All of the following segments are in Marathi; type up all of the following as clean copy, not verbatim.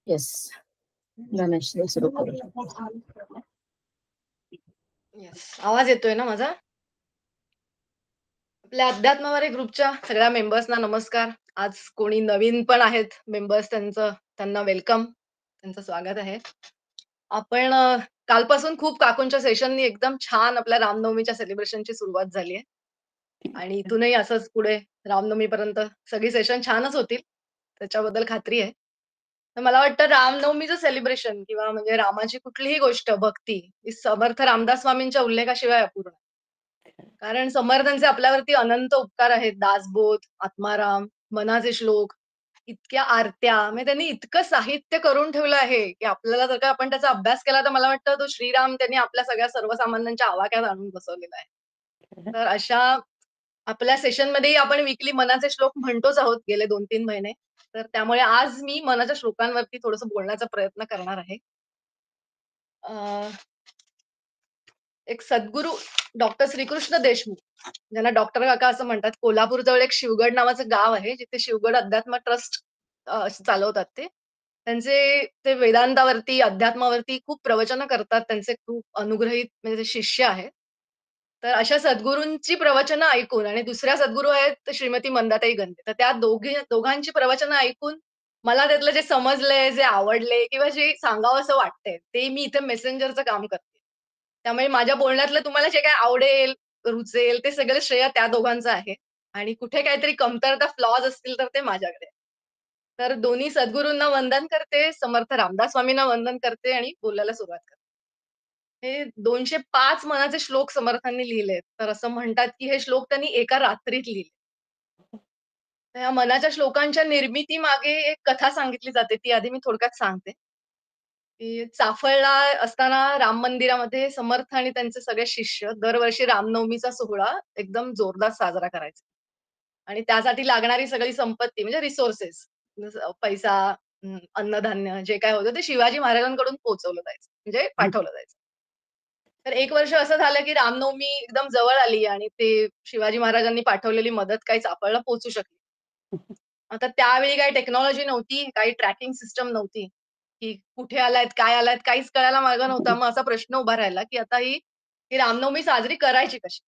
येस. रमेश सुरू करू शकतो. येस. आवाज येतोय ना माझा? आपल्या अध्यात्मवारी ग्रुपच्या सगळ्या मेंबर्सना नमस्कार. आज कोणी नवीन पण आहेत मेंबर्स त्यांना वेलकम. त्यांचं स्वागत आहे. आपण कालपासून खूप काकूंच्या सेशननी एकदम छान आपल्या रामनवमीच्या सेलिब्रेशनची सुरुवात झाली आहे. आणि इथूनही असंच पुढे रामनवमीपर्यंत सगळी सेशन छानच होतील. त्याच्याबद्दल खात्री आहे. तर मला वाटतं रामनवमीचं सेलिब्रेशन किंवा म्हणजे रामाची कुठलीही गोष्ट, भक्ती ही समर्थ रामदास स्वामींच्या उल्लेखाशिवाय अपूर्ण. कारण समर्थांचे आपल्यावरती अनंत उपकार आहेत. दासबोध, आत्माराम, मनाचे श्लोक, इतक्या आरत्या म्हणजे त्यांनी इतकं साहित्य करून ठेवलं आहे, की आपल्याला जर का आपण त्याचा अभ्यास केला तर मला वाटतं तो श्रीराम त्यांनी आपल्या सगळ्या सर्वसामान्यांच्या आवाक्यात आणून बसवलेला आहे. तर अशा आपल्या सेशनमध्येही आपण वीकली मनाचे श्लोक म्हणतोच आहोत गेले 2-3 महिने. तर त्यामुळे आज मी मनाच्या श्लोकांवरती थोडंसं बोलण्याचा प्रयत्न करणार आहे. एक सद्गुरू डॉक्टर श्रीकृष्ण देशमुख, ज्यांना डॉक्टर काका असं म्हणतात. कोल्हापूर जवळ एक शिवगड नावाचं गाव आहे, जिथे शिवगड अध्यात्म ट्रस्ट चालवतात ते. ते वेदांतावरती, अध्यात्मावरती खूप प्रवचनं करतात. त्यांचे खूप अनुग्रहित म्हणजे ते शिष्य आहेत. तर अशा सद्गुरूंची प्रवचनं ऐकून आणि दुसऱ्या सद्गुरू आहेत श्रीमती मंदाताई गंधे. तर त्या दोघांची प्रवचनं ऐकून मला त्यातलं जे समजलंय, जे आवडले किंवा जे सांगावसं वाटतंय, ते मी इथे मेसेंजरचं काम करते. त्यामुळे माझ्या बोलण्यातलं तुम्हाला जे काही आवडेल, रुचेल ते सगळं श्रेय त्या दोघांचं आहे. आणि कुठे काहीतरी कमतरता, फ्लॉज असतील तर ते माझ्याकडे आहे. तर दोन्ही सद्गुरूंना वंदन करते, समर्थ रामदास स्वामींना वंदन करते आणि बोलायला सुरुवात करते. हे 205 मनाचे श्लोक समर्थांनी लिहिलेत. तर असं म्हणतात, की हे श्लोक त्यांनी एका रात्रीत लिहिले. तर ह्या मनाच्या श्लोकांच्या निर्मितीमागे एक कथा सांगितली जाते. ती आधी मी थोडक्यात सांगते. की चाफळला असताना राम मंदिरामध्ये समर्थ आणि त्यांचे सगळे शिष्य दरवर्षी रामनवमीचा सोहळा एकदम जोरदार साजरा करायचे. आणि त्यासाठी लागणारी सगळी संपत्ती म्हणजे रिसोर्सेस, पैसा, अन्नधान्य जे काय होतं ते शिवाजी महाराजांकडून पोहोचवलं जायचं. म्हणजे पाठवलं जायचं. तर एक वर्ष असं झालं, की रामनवमी एकदम जवळ आली आणि ते शिवाजी महाराजांनी पाठवलेली मदत काही चाफळला पोहोचू शकली. आता त्यावेळी काही टेक्नॉलॉजी नव्हती, काही ट्रॅकिंग सिस्टम नव्हती, की कुठे आलायत, काय आलायत काहीच कळायला मार्ग नव्हता. मग असा प्रश्न उभा राहिला, की आता ही ही रामनवमी साजरी करायची कशी?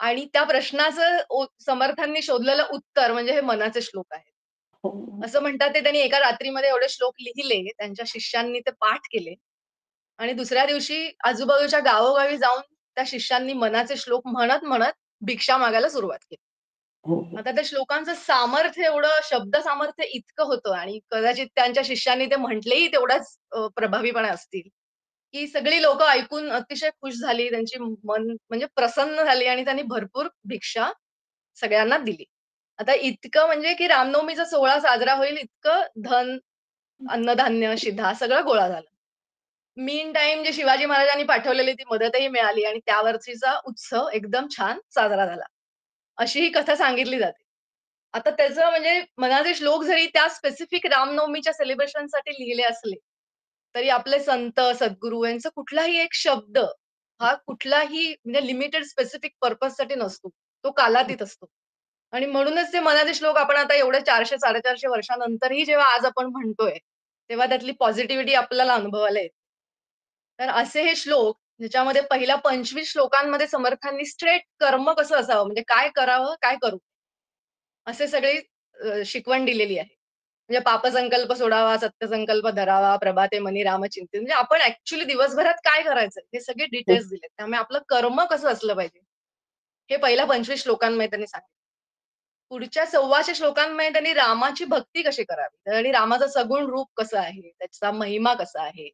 आणि त्या प्रश्नाचं समर्थांनी शोधलेलं उत्तर म्हणजे हे मनाचे श्लोक आहेत. असं म्हणतात ते त्यांनी एका रात्रीमध्ये एवढे श्लोक लिहिले, त्यांच्या शिष्यांनी ते पाठ केले आणि दुसऱ्या दिवशी आजूबाजूच्या गावोगावी जाऊन त्या शिष्यांनी मनाचे श्लोक म्हणत-म्हणत भिक्षा मागायला सुरुवात केली. आता त्या श्लोकांचं सामर्थ्य एवढं, शब्द सामर्थ्य इतकं होतं आणि कदाचित त्यांच्या शिष्यांनी ते म्हटलेही तेवढ्याच प्रभावीपणे असतील, की सगळी लोकं ऐकून अतिशय खुश झाली. त्यांची मन म्हणजे प्रसन्न झाली आणि त्यांनी भरपूर भिक्षा सगळ्यांना दिली. आता इतकं म्हणजे की रामनवमीचा सोहळा साजरा होईल इतकं धन, अन्नधान्य, शिधा सगळं गोळा झालं. मीन टाईम जे शिवाजी महाराजांनी पाठवलेली ती मदतही मिळाली आणि त्या वर्षीचा उत्सव एकदम छान साजरा झाला. अशी ही कथा सांगितली जाते. आता त्याचं म्हणजे मनाचे श्लोक जरी त्या स्पेसिफिक रामनवमीच्या सेलिब्रेशनसाठी लिहिले असले, तरी आपले संत, सद्गुरू यांचा कुठलाही एक शब्द हा कुठलाही म्हणजे लिमिटेड स्पेसिफिक पर्पजसाठी नसतो. तो कालातीत असतो. आणि म्हणूनच ते मनाचे श्लोक आपण आता एवढे 400-450 वर्षानंतरही जेव्हा आज आपण म्हणतोय, तेव्हा त्यातली पॉझिटिव्हिटी आपल्याला अनुभवायला येते. तर असे हे श्लोक ज्याच्यामध्ये पहिल्या 25 श्लोकांमध्ये समर्थांनी स्ट्रेट कर्म कसं असावं, म्हणजे काय करावं, काय करू असे सगळे शिकवण दिलेली आहे. म्हणजे पापसंकल्प सोडावा, सत्यसंकल्प धरावा, प्रभाते मनी रामचिंते. म्हणजे आपण ॲक्चुअली दिवसभरात काय करायचं हे सगळे डिटेल्स दिलेत. त्यामुळे आपलं कर्म कसं असलं पाहिजे, हे पहिल्या 25 श्लोकांमध्ये त्यांनी सांगितलं. पुढच्या 1400 श्लोकांमध्ये त्यांनी रामाची भक्ती कशी करावी आणि रामाचं सगुण रूप कसं आहे, त्याचा महिमा कसा आहे,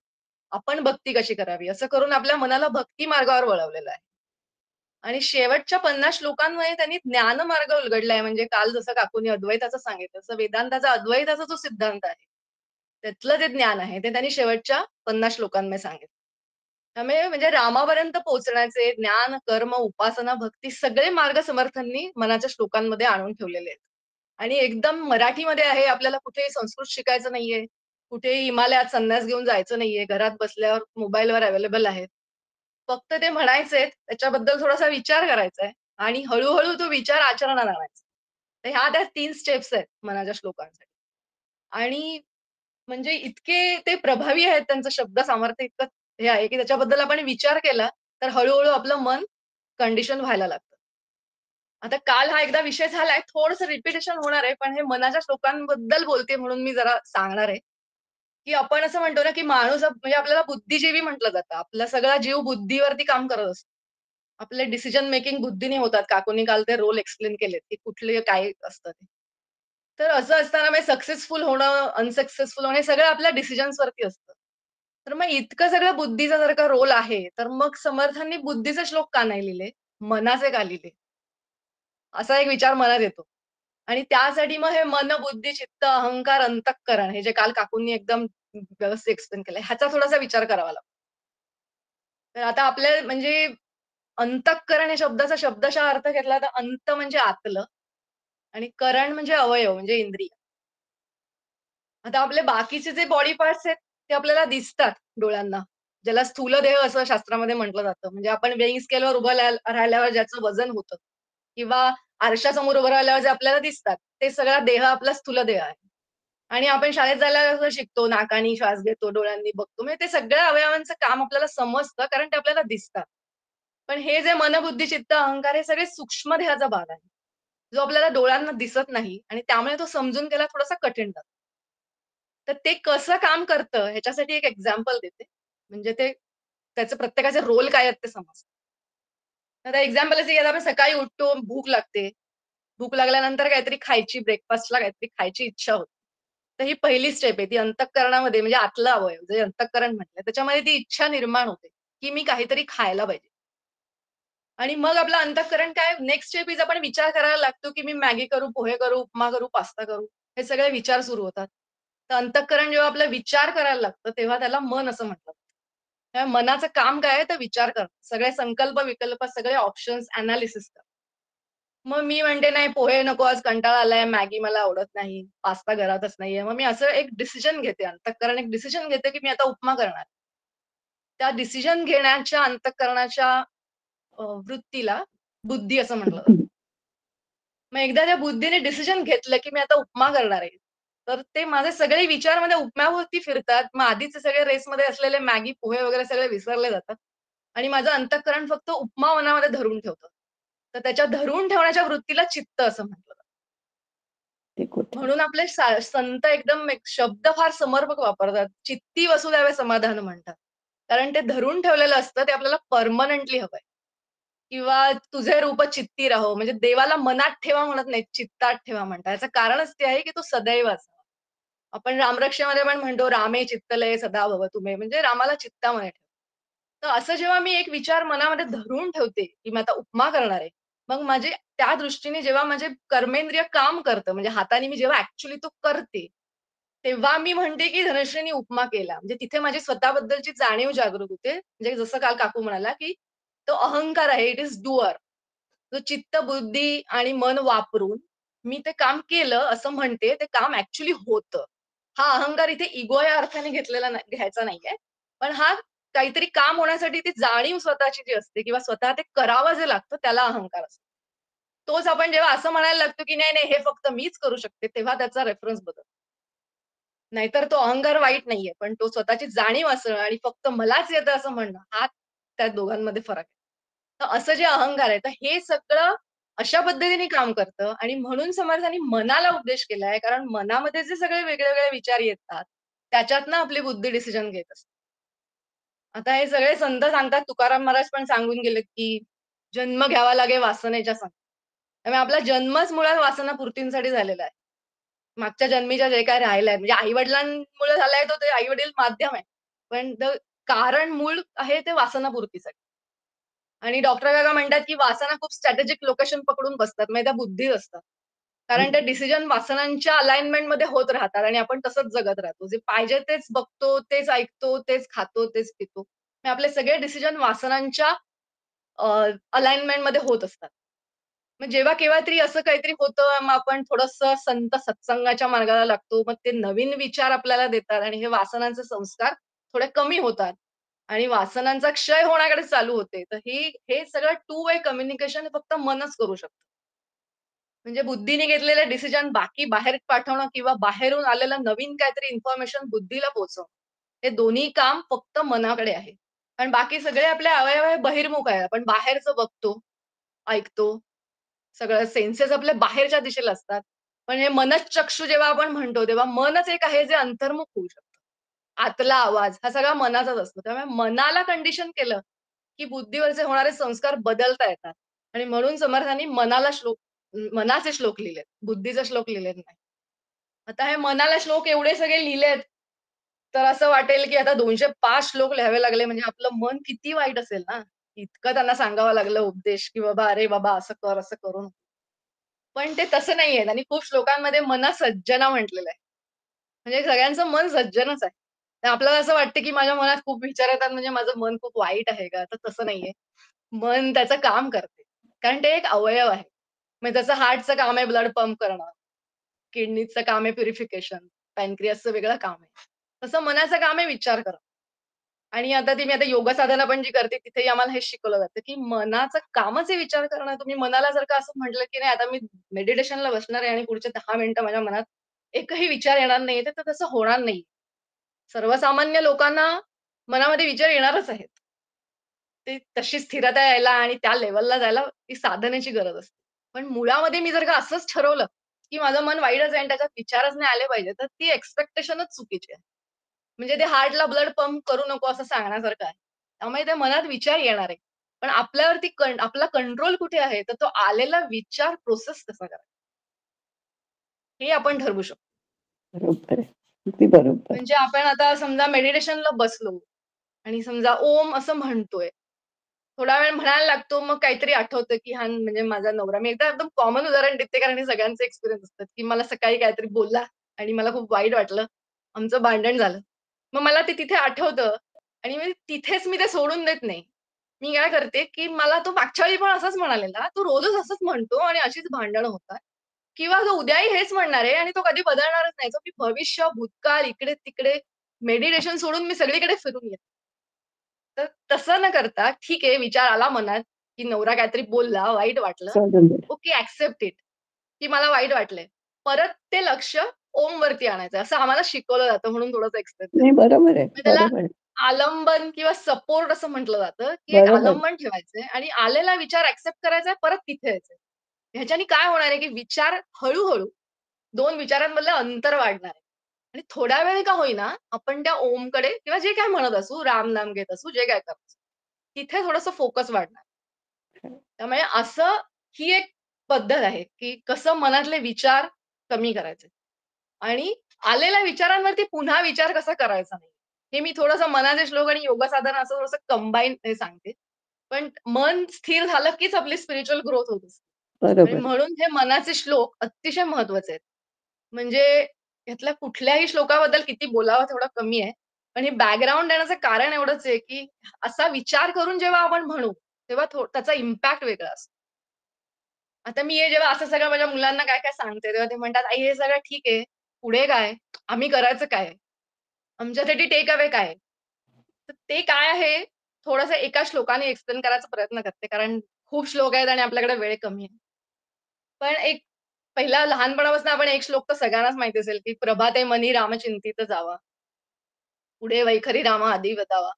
आपण भक्ती कशी करावी, असं करून आपल्या मनाला भक्ती मार्गावर वळवलेलं आहे. आणि शेवटच्या 50 श्लोकांमध्ये त्यांनी ज्ञानमार्ग उलगडलाय. म्हणजे काल जसं काकूंनी अद्वैताचं सांगितलं, तसं वेदांताचा अद्वैताचा जो सिद्धांत आहे, त्यातलं जे ज्ञान आहे, ते त्यांनी शेवटच्या 50 श्लोकांमध्ये सांगितलं. त्यामुळे म्हणजे रामापर्यंत पोहोचण्याचे ज्ञान, कर्म, उपासना, भक्ती सगळे मार्ग समर्थांनी मनाच्या श्लोकांमध्ये आणून ठेवलेले आहेत. आणि एकदम मराठीमध्ये आहे. आपल्याला कुठेही संस्कृत शिकायचं नाहीये. कुठेही हिमालयात संन्यास घेऊन जायचं नाहीये. घरात बसल्यावर मोबाईलवर अवेलेबल आहेत. फक्त ते म्हणायचेत, त्याच्याबद्दल थोडासा विचार करायचा आहे आणि हळू तो विचार आचरणात आणायचा. तर ह्या त्या 3 स्टेप्स आहेत मनाच्या श्लोकांसाठी. आणि म्हणजे इतके ते प्रभावी आहेत, त्यांचं शब्द सामर्थ्य इतकं हे आहे, की त्याच्याबद्दल आपण विचार केला, तर हळू आपलं मन कंडिशन व्हायला लागतं. आता काल हा एकदा विषय झालाय, थोडंसं रिपिटिशन होणार आहे, पण हे मनाच्या श्लोकांबद्दल बोलते म्हणून मी जरा सांगणार आहे, की आपण असं म्हणतो ना, की माणूस म्हणजे आपल्याला बुद्धिजीवी म्हटलं जातं. आपला सगळा जीव बुद्धीवरती काम करत असतो. आपले डिसिजन मेकिंग बुद्धीने होतात. काकूंनी काल ते रोल एक्सप्लेन केलेत, की कुठले काय असतं ते. तर असं असताना मग सक्सेसफुल होणं, अनसक्सेसफुल होणं हे सगळं आपल्या डिसिजन्सवरती असतं. तर मग इतकं सगळं बुद्धीचा जर का रोल आहे, तर मग समर्थांनी बुद्धीचे श्लोक का नाही लिहिले? मनाचे का लिहिले? असा एक विचार मनात येतो. आणि त्यासाठी मग हे मन, बुद्धी, चित्त, अहंकार, अंतःकरण हे जे काल काकूंनी एकदम व्यवस्थित एक्सप्लेन केलंय, ह्याचा थोडासा विचार करावा लागतो. तर आता आपल्या म्हणजे अंतःकरण या शब्दाचा शब्दशः अर्थ घेतला तर अंत म्हणजे आतलं आणि करण म्हणजे अवयव म्हणजे इंद्रिय. आता आपले बाकीचे जे बॉडी पार्ट्स आहेत, ते आपल्याला दिसतात डोळ्यांना. ज्याला स्थूल देह असं शास्त्रामध्ये म्हटलं जातं. म्हणजे आपण वेइंग स्केलवर उभं राहिल्यावर ज्याचं वजन होतं किंवा आरशासमोर उभं राहिल्यावर जे आपल्याला दिसतात, ते सगळा देह आपला स्थूल देह आहे. आणि आपण शाळेत जायला कसं शिकतो, नाकानी श्वास घेतो, डोळ्यांनी बघतो. म्हणजे ते सगळ्या अवयवांचं काम आपल्याला समजतं, कारण ते आपल्याला दिसतात. पण हे जे मन, बुद्धी, चित्त, अहंकार हे सगळे सूक्ष्म देहाचा भाग आहे. जो आपल्याला डोळ्यांना दिसत नाही आणि त्यामुळे तो समजून घ्यायला थोडासा कठीण जातो. तर ते कसं काम करतं ह्याच्यासाठी एक एक्झाम्पल देते. म्हणजे ते त्याचे प्रत्येकाचे रोल काय आहेत ते समजतं. आता एक्झाम्पल असं की आता आपण सकाळी उठतो, भूक लागते. भूक लागल्यानंतर काहीतरी खायची ब्रेकफास्टला काहीतरी खायची इच्छा होते. तर ही पहिली स्टेप आहे. ती अंतःकरणामध्ये म्हणजे आतलं अवयव जे अंतःकरण म्हटलं त्याच्यामध्ये ती इच्छा निर्माण होते, की मी काहीतरी खायला पाहिजे. आणि मग आपलं अंतःकरण काय नेक्स्ट स्टेप इज आपण विचार करायला लागतो, की मी मॅगी करू, पोहे करू, उपमा करू, पास्ता करू. हे सगळे विचार सुरू होतात. तर अंतःकरण जेव्हा आपला विचार करायला लागतं, तेव्हा त्याला मन असं म्हटलं जातं. त्या मनाचं काम काय आहे तर विचार करणं. सगळे संकल्प-विकल्प, सगळे ऑप्शन्स एनालिसिस करणं. मग मी म्हणते, "नाही पोहे नको आज कंटाळा आलाय, मॅगी मला आवडत नाही, पास्ता घरातच नाहीये." मग मी असं एक डिसिजन घेते. अंतःकरण एक डिसिजन घेते, की मी आता उपमा करणार. त्या डिसिजन घेण्याच्या अंतःकरणाच्या वृत्तीला बुद्धी असं म्हटलं जातं. मग एकदा त्या बुद्धीने डिसिजन घेतलं, की मी आता उपमा करणार आहे. तर ते माझे सगळे विचार माझ्या उपम्यावरती फिरतात. मग आधीचे सगळे रेसमध्ये असलेले मॅगी, पोहे वगैरे सगळे विसरले जातात. आणि माझं अंतःकरण फक्त उपमा मनामध्ये धरून ठेवतं. तर त्याच्या धरून ठेवण्याच्या वृत्तीला चित्त असं म्हटलं जातं. ते कुठे? म्हणून आपले संत एकदम एक शब्द फार समर्पक वापरतात. चित्ती वसुद्यावे समाधान म्हणतात. कारण ते धरून ठेवलेलं असतं ते आपल्याला पर्मनंटली हवंय. किंवा तुझे रूप चित्ती राहो म्हणजे देवाला मनात ठेवा म्हणत नाहीत, चित्तात ठेवा म्हणतात. याचं कारणच ते आहे की तो सदैव असावा. आपण रामरक्षेमध्ये पण म्हणतो, "रामे चित्तलये सदा भवतु मे" म्हणजे रामाला चित्तामध्ये ठेव. तर असं जेव्हा मी एक विचार मनामध्ये धरून ठेवते, की मी आता उपमा करणार आहे. मग माझे त्या दृष्टीने जेव्हा माझे कर्मेंद्रिय काम करतं, म्हणजे हाताने मी जेव्हा ॲक्चुअली तो करते, तेव्हा मी म्हणते, की धनश्रीनी उपमा केला. म्हणजे तिथे माझी स्वतःबद्दलची जाणीव जागृत होते. म्हणजे जसं काल काकू म्हणाला, की तो अहंकार आहे, इट इस डूअर. तो चित्त, बुद्धी आणि मन वापरून मी ते काम केलं असं म्हणते, ते काम ॲक्चुअली होतं. हा अहंकार इथे इगो या अर्थाने घेतलेला घ्यायचा नाहीये. पण हा काहीतरी काम होण्यासाठी ती जाणीव स्वतःची जी असते किंवा स्वतः ते करावं जे लागतं त्याला अहंकार असतो. तोच आपण जेव्हा असं म्हणायला लागतो, की नाही, नाही हे फक्त मीच करू शकते, तेव्हा त्याचा रेफरन्स बदलतो. नाहीतर तो अहंकार वाईट नाहीये, पण तो स्वतःची जाणीव असणं आणि फक्त मलाच येतं असं म्हणणं, हा त्या दोघांमध्ये फरक आहे. तर असं जे अहंकार आहे, तर हे सगळं अशा पद्धतीने काम करतं आणि म्हणून समर्थांनी मनाला उपदेश केलाय. कारण मनामध्ये जे सगळे वेगळे-वेगळे विचार येतात, त्याच्यातनं आपली बुद्धी डिसिजन घेत असते. आता हे सगळे संत सांगतात, तुकाराम महाराज पण सांगून गेलेत, की "जन्म घ्यावा लागे वासनेच्या संग." त्यामुळे आपला जन्मच मुळात वासनापूर्तींसाठी झालेला आहे. मागच्या जन्मीच्या जे काही राहिलंय म्हणजे आई-वडिलांमुळे झालाय तो ते आई-वडील माध्यम आहे. पण कारण मूळ आहे ते वासनापूर्तीसाठी. आणि डॉक्टर काका म्हणतात, की वासना खूप स्ट्रॅटेजिक लोकेशन पकडून बसतात. म्हणजे त्या बुद्धीत असतात. कारण ते डिसिजन वासनांच्या अलाइनमेंटमध्ये होत राहतात आणि आपण तसंच जगत राहतो. जे पाहिजे तेच बघतो, तेच ऐकतो, तेच खातो, तेच पितो. म्हणजे आपले सगळे डिसिजन वासनांच्या अलाइनमेंटमध्ये होत असतात. मग जेव्हा केव्हा तरी असं काहीतरी होतं, मग आपण थोडंसं संत सत्संगाच्या मार्गाला लागतो. मग ते नवीन विचार आपल्याला देतात आणि हे वासनांचे संस्कार थोडे कमी होतात आणि वासनांचा क्षय होण्याकडे चालू होते. तर हे सगळं टू वे कम्युनिकेशन फक्त मनच करू शकतं. म्हणजे बुद्धीने घेतलेलं डिसिजन बाकी बाहेर पाठवणं किंवा बाहेरून आलेलं नवीन काहीतरी इन्फॉर्मेशन बुद्धीला पोहोचवणं. हे दोन्ही काम फक्त मनाकडे आहे. कारण बाकी सगळे आपले अवयव हे बहिर्मुख आहे. आपण बाहेरचं बघतो, ऐकतो. सगळं सेन्सेस आपल्या बाहेरच्या दिशेला असतात. पण हे मनःचक्षू जेव्हा आपण म्हणतो, तेव्हा मनच एक आहे जे अंतर्मुख होऊ शकतं. आतला आवाज हा सगळा मनाचाच असतो. त्यामुळे मनाला कंडिशन केलं, की बुद्धीवरचे होणारे संस्कार बदलता येतात आणि म्हणून समर्थांनी मनाचे श्लोक लिहिलेत. बुद्धीचे श्लोक लिहिलेत नाही. आता हे मनाला श्लोक एवढे सगळे लिहिलेत, तर असं वाटेल, की आता 205 श्लोक लिहावे लागले म्हणजे आपलं मन किती वाईट असेल ना. इतकं त्यांना सांगावं लागलं उपदेश, की बाबा "अरे बाबा असं कर, असं करू नको." पण ते तसं नाहीये. त्यांनी खूप श्लोकांमध्ये मना सज्जना म्हटलेलं आहे. म्हणजे सगळ्यांचं मन सज्जनच आहे. तर आपल्याला असं वाटतं, की माझ्या मनात खूप विचार येतात म्हणजे माझं मन खूप वाईट आहे का? तर तसं नाहीये. मन त्याचं काम करते. कारण ते एक अवयव आहे. मग त्याचं हार्टचं काम आहे ब्लड पंप करणं. किडनीचं काम आहे प्युरिफिकेशन. पॅनक्रियासचं वेगळं काम आहे. तसं मनाचं काम आहे विचार करणं. आणि आता योग साधना पण जी करते तिथेही आम्हाला हेच शिकवलं जातं, की मनाचं कामच आहे विचार करणं. तुम्ही मनाला जर का असं म्हटलं, की नाही आता मी मेडिटेशनला बसणार आहे आणि पुढचे 10 मिनिटं माझ्या मनात एकही विचार येणार नाहीये, तर तसं होणार नाही. सर्वसामान्य लोकांना मनामध्ये विचार येणारच आहेत. ते तशी स्थिरता यायला आणि त्या लेव्हलला जायला ती साधनेची गरज असते. पण मुळामध्ये मी जर का असंच ठरवलं, की माझं मन वाईटच आहे आणि त्याच्यात विचारच नाही आले पाहिजे, तर ती एक्स्पेक्टेशनच चुकीची आहे. म्हणजे ते हार्टला ब्लड पंप करू नको असं सांगण्यासारखं आहे. त्यामुळे त्या मनात विचार येणार आहे. पण आपल्यावरती आपला कंट्रोल कुठे आहे? तर तो आलेला विचार प्रोसेस कसा करायचा, हे आपण ठरवू शकतो. बरोबर आहे. अगदी बरोबर. म्हणजे आपण आता समजा मेडिटेशनला बसलो आणि समजा ओम असं म्हणतोय. थोडा वेळ म्हणायला लागतो, मग काहीतरी आठवतं, की हा म्हणजे माझा नवरा. मी एकदा एकदम कॉमन उदाहरण देते, कारण हे सगळ्यांचे एक्सपिरियन्स असतात, की मला सकाळी काहीतरी बोलला आणि मला खूप वाईट वाटलं. आमचं भांडण झालं. मग मला ते तिथे आठवतं आणि मी तिथेच ते सोडून देत नाही. मी काय करते, की मला तो मागच्या वेळी पण असंच म्हणालेला, तो रोजच असंच म्हणतो आणि अशीच भांडणं होतात किंवा तो उद्याही हेच म्हणणार आहे आणि तो कधी बदलणारच नाही. सो मी भविष्य, भूतकाळ, इकडे-तिकडे मेडिटेशन सोडून मी सगळीकडे फिरून येते. तर तसं न करता ठीक आहे, विचार आला मनात, की नवरा काहीतरी बोलला, वाईट वाटलं. सोडून दे. ओके, एक्सेप्ट इट, की मला वाईट वाटलंय. परत ते लक्ष ओमवरती आणायचं असं आम्हाला शिकवलं जातं म्हणून थोडंसं एक्सप्लेन करते. नाही बरोबर आहे, मग त्याला बरोबर आहे. आलंबन किंवा सपोर्ट असं म्हटलं जातं, की एक बरोबर. आलंबन ठेवायचंय आणि आलेला विचार एक्सेप्ट करायचा परत तिथे यायचंय. ह्याच्याने काय होणार आहे, की विचार हळू-हळू 2 विचारांमधलं अंतर वाढणार आहे. आणि थोड्या वेळ का होईना आपण त्या ओमकडे किंवा जे काही म्हणत असू, रामनाम घेत असू, जे काय करत असू, तिथे थोडंसं फोकस वाढणार. त्यामुळे असं ही एक पद्धत आहे, की कसं मनातले विचार कमी करायचे आणि आलेल्या विचारांवरती पुन्हा विचार कसा करायचा नाही. हे मी थोडंसं मनाचे श्लोक आणि योग साधना असं थोडंसं कंबाईन हे सांगते. पण मन स्थिर झालं कीच आपली स्पिरिच्युअल ग्रोथ होत असते. आणि बरोबर. म्हणून हे मनाचे श्लोक अतिशय महत्वाचे आहेत. म्हणजे ह्यातल्या कुठल्याही श्लोकाबद्दल किती बोलावं तेवढं कमी आहे. पण हे बॅकग्राऊंड देण्याचं कारण एवढंच आहे, की असा विचार करून जेव्हा आपण म्हणू, तेव्हा त्याचा इम्पॅक्ट वेगळा असतो. आता मी हे जेव्हा असं सगळं माझ्या मुलांना काय-काय सांगते, तेव्हा ते म्हणतात, "आई हे सगळं ठीक आहे. पुढे काय? आम्ही करायचं काय? आमच्यासाठी टेक अवे काय आहे?" तर ते काय आहे, थोडंसं एका श्लोकाने एक्सप्लेन करायचा प्रयत्न करते. कारण खूप श्लोक आहेत आणि आपल्याकडे वेळ कमी आहे. पण एक पहिला लहानपणापासून आपण एक श्लोक तर सगळ्यांनाच माहिती असेल, की "प्रभाते मनी रामचिंतित जावा, पुढे वैखरी रामा आदी वदावा,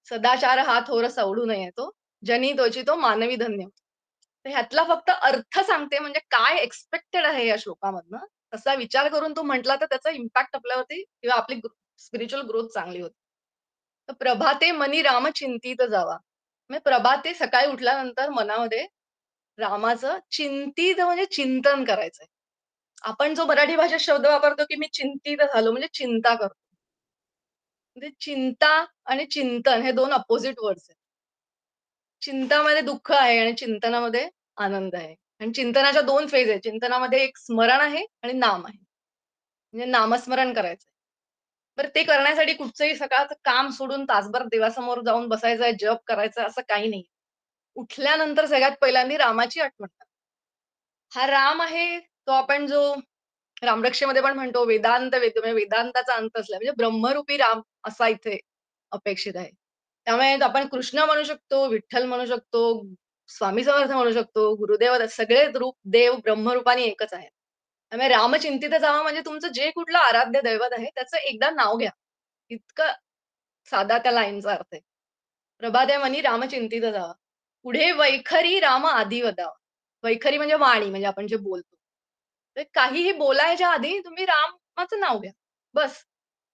सदाचार हा थोर सवडू नये तो, जनी तोची तो मानवी धन्य." तर ह्यातला फक्त अर्थ सांगते म्हणजे काय एक्स्पेक्टेड आहे या श्लोकामधनं. तसा विचार करून तो म्हटला तर त्याचा इम्पॅक्ट आपल्यावरती किंवा आपली स्पिरिच्युअल ग्रोथ चांगली होते. तर प्रभाते मनी राम चिंतित जावा. म्हणजे प्रभाते सकाळी उठल्यानंतर मनामध्ये रामाचं चिंतित म्हणजे चिंतन करायचंय. आपण जो मराठी भाषेत शब्द वापरतो, की मी चिंतित झालो म्हणजे चिंता करतो. म्हणजे चिंता आणि चिंतन हे 2 अपोझिट वर्ड्स आहेत. चिंतामध्ये दुःख आहे आणि चिंतनामध्ये आनंद आहे. आणि चिंतनाच्या 2 फेज आहेत. चिंतनामध्ये एक स्मरण आहे आणि नाम आहे. म्हणजे नामस्मरण करायचंय. बरं ते करण्यासाठी कुठचंही सकाळचं काम सोडून तासभर देवासमोर जाऊन बसायचंय, जप करायचा असं काही नाही. उठल्यानंतर सगळ्यात पहिल्यांदा रामाची आठवण करा. हा राम आहे, तो आपण जो रामरक्षेमध्ये पण म्हणतो म्हणजे वेदांताचा अंत असला म्हणजे ब्रह्मरूपी राम असा इथे अपेक्षित आहे. त्यामुळे आपण कृष्ण म्हणू शकतो, विठ्ठल म्हणू शकतो, स्वामी समर्थ म्हणू शकतो, गुरुदेव सगळे रूप देव ब्रह्मरूपाने एकच आहेत. त्यामुळे रामचिंतित जावा म्हणजे तुमचं जे कुठलं आराध्य दैवत आहे त्याचं एकदा नाव घ्या. इतकं साधा त्या लाईनचा अर्थ आहे. प्रभाते मनी रामचिंतित जावा. पुढे वैखरी राम आदी वदावा. वैखरी म्हणजे वाणी म्हणजे आपण जे बोलतो. तर काहीही बोलायच्या आधी तुम्ही रामाचं नाव घ्या. बस.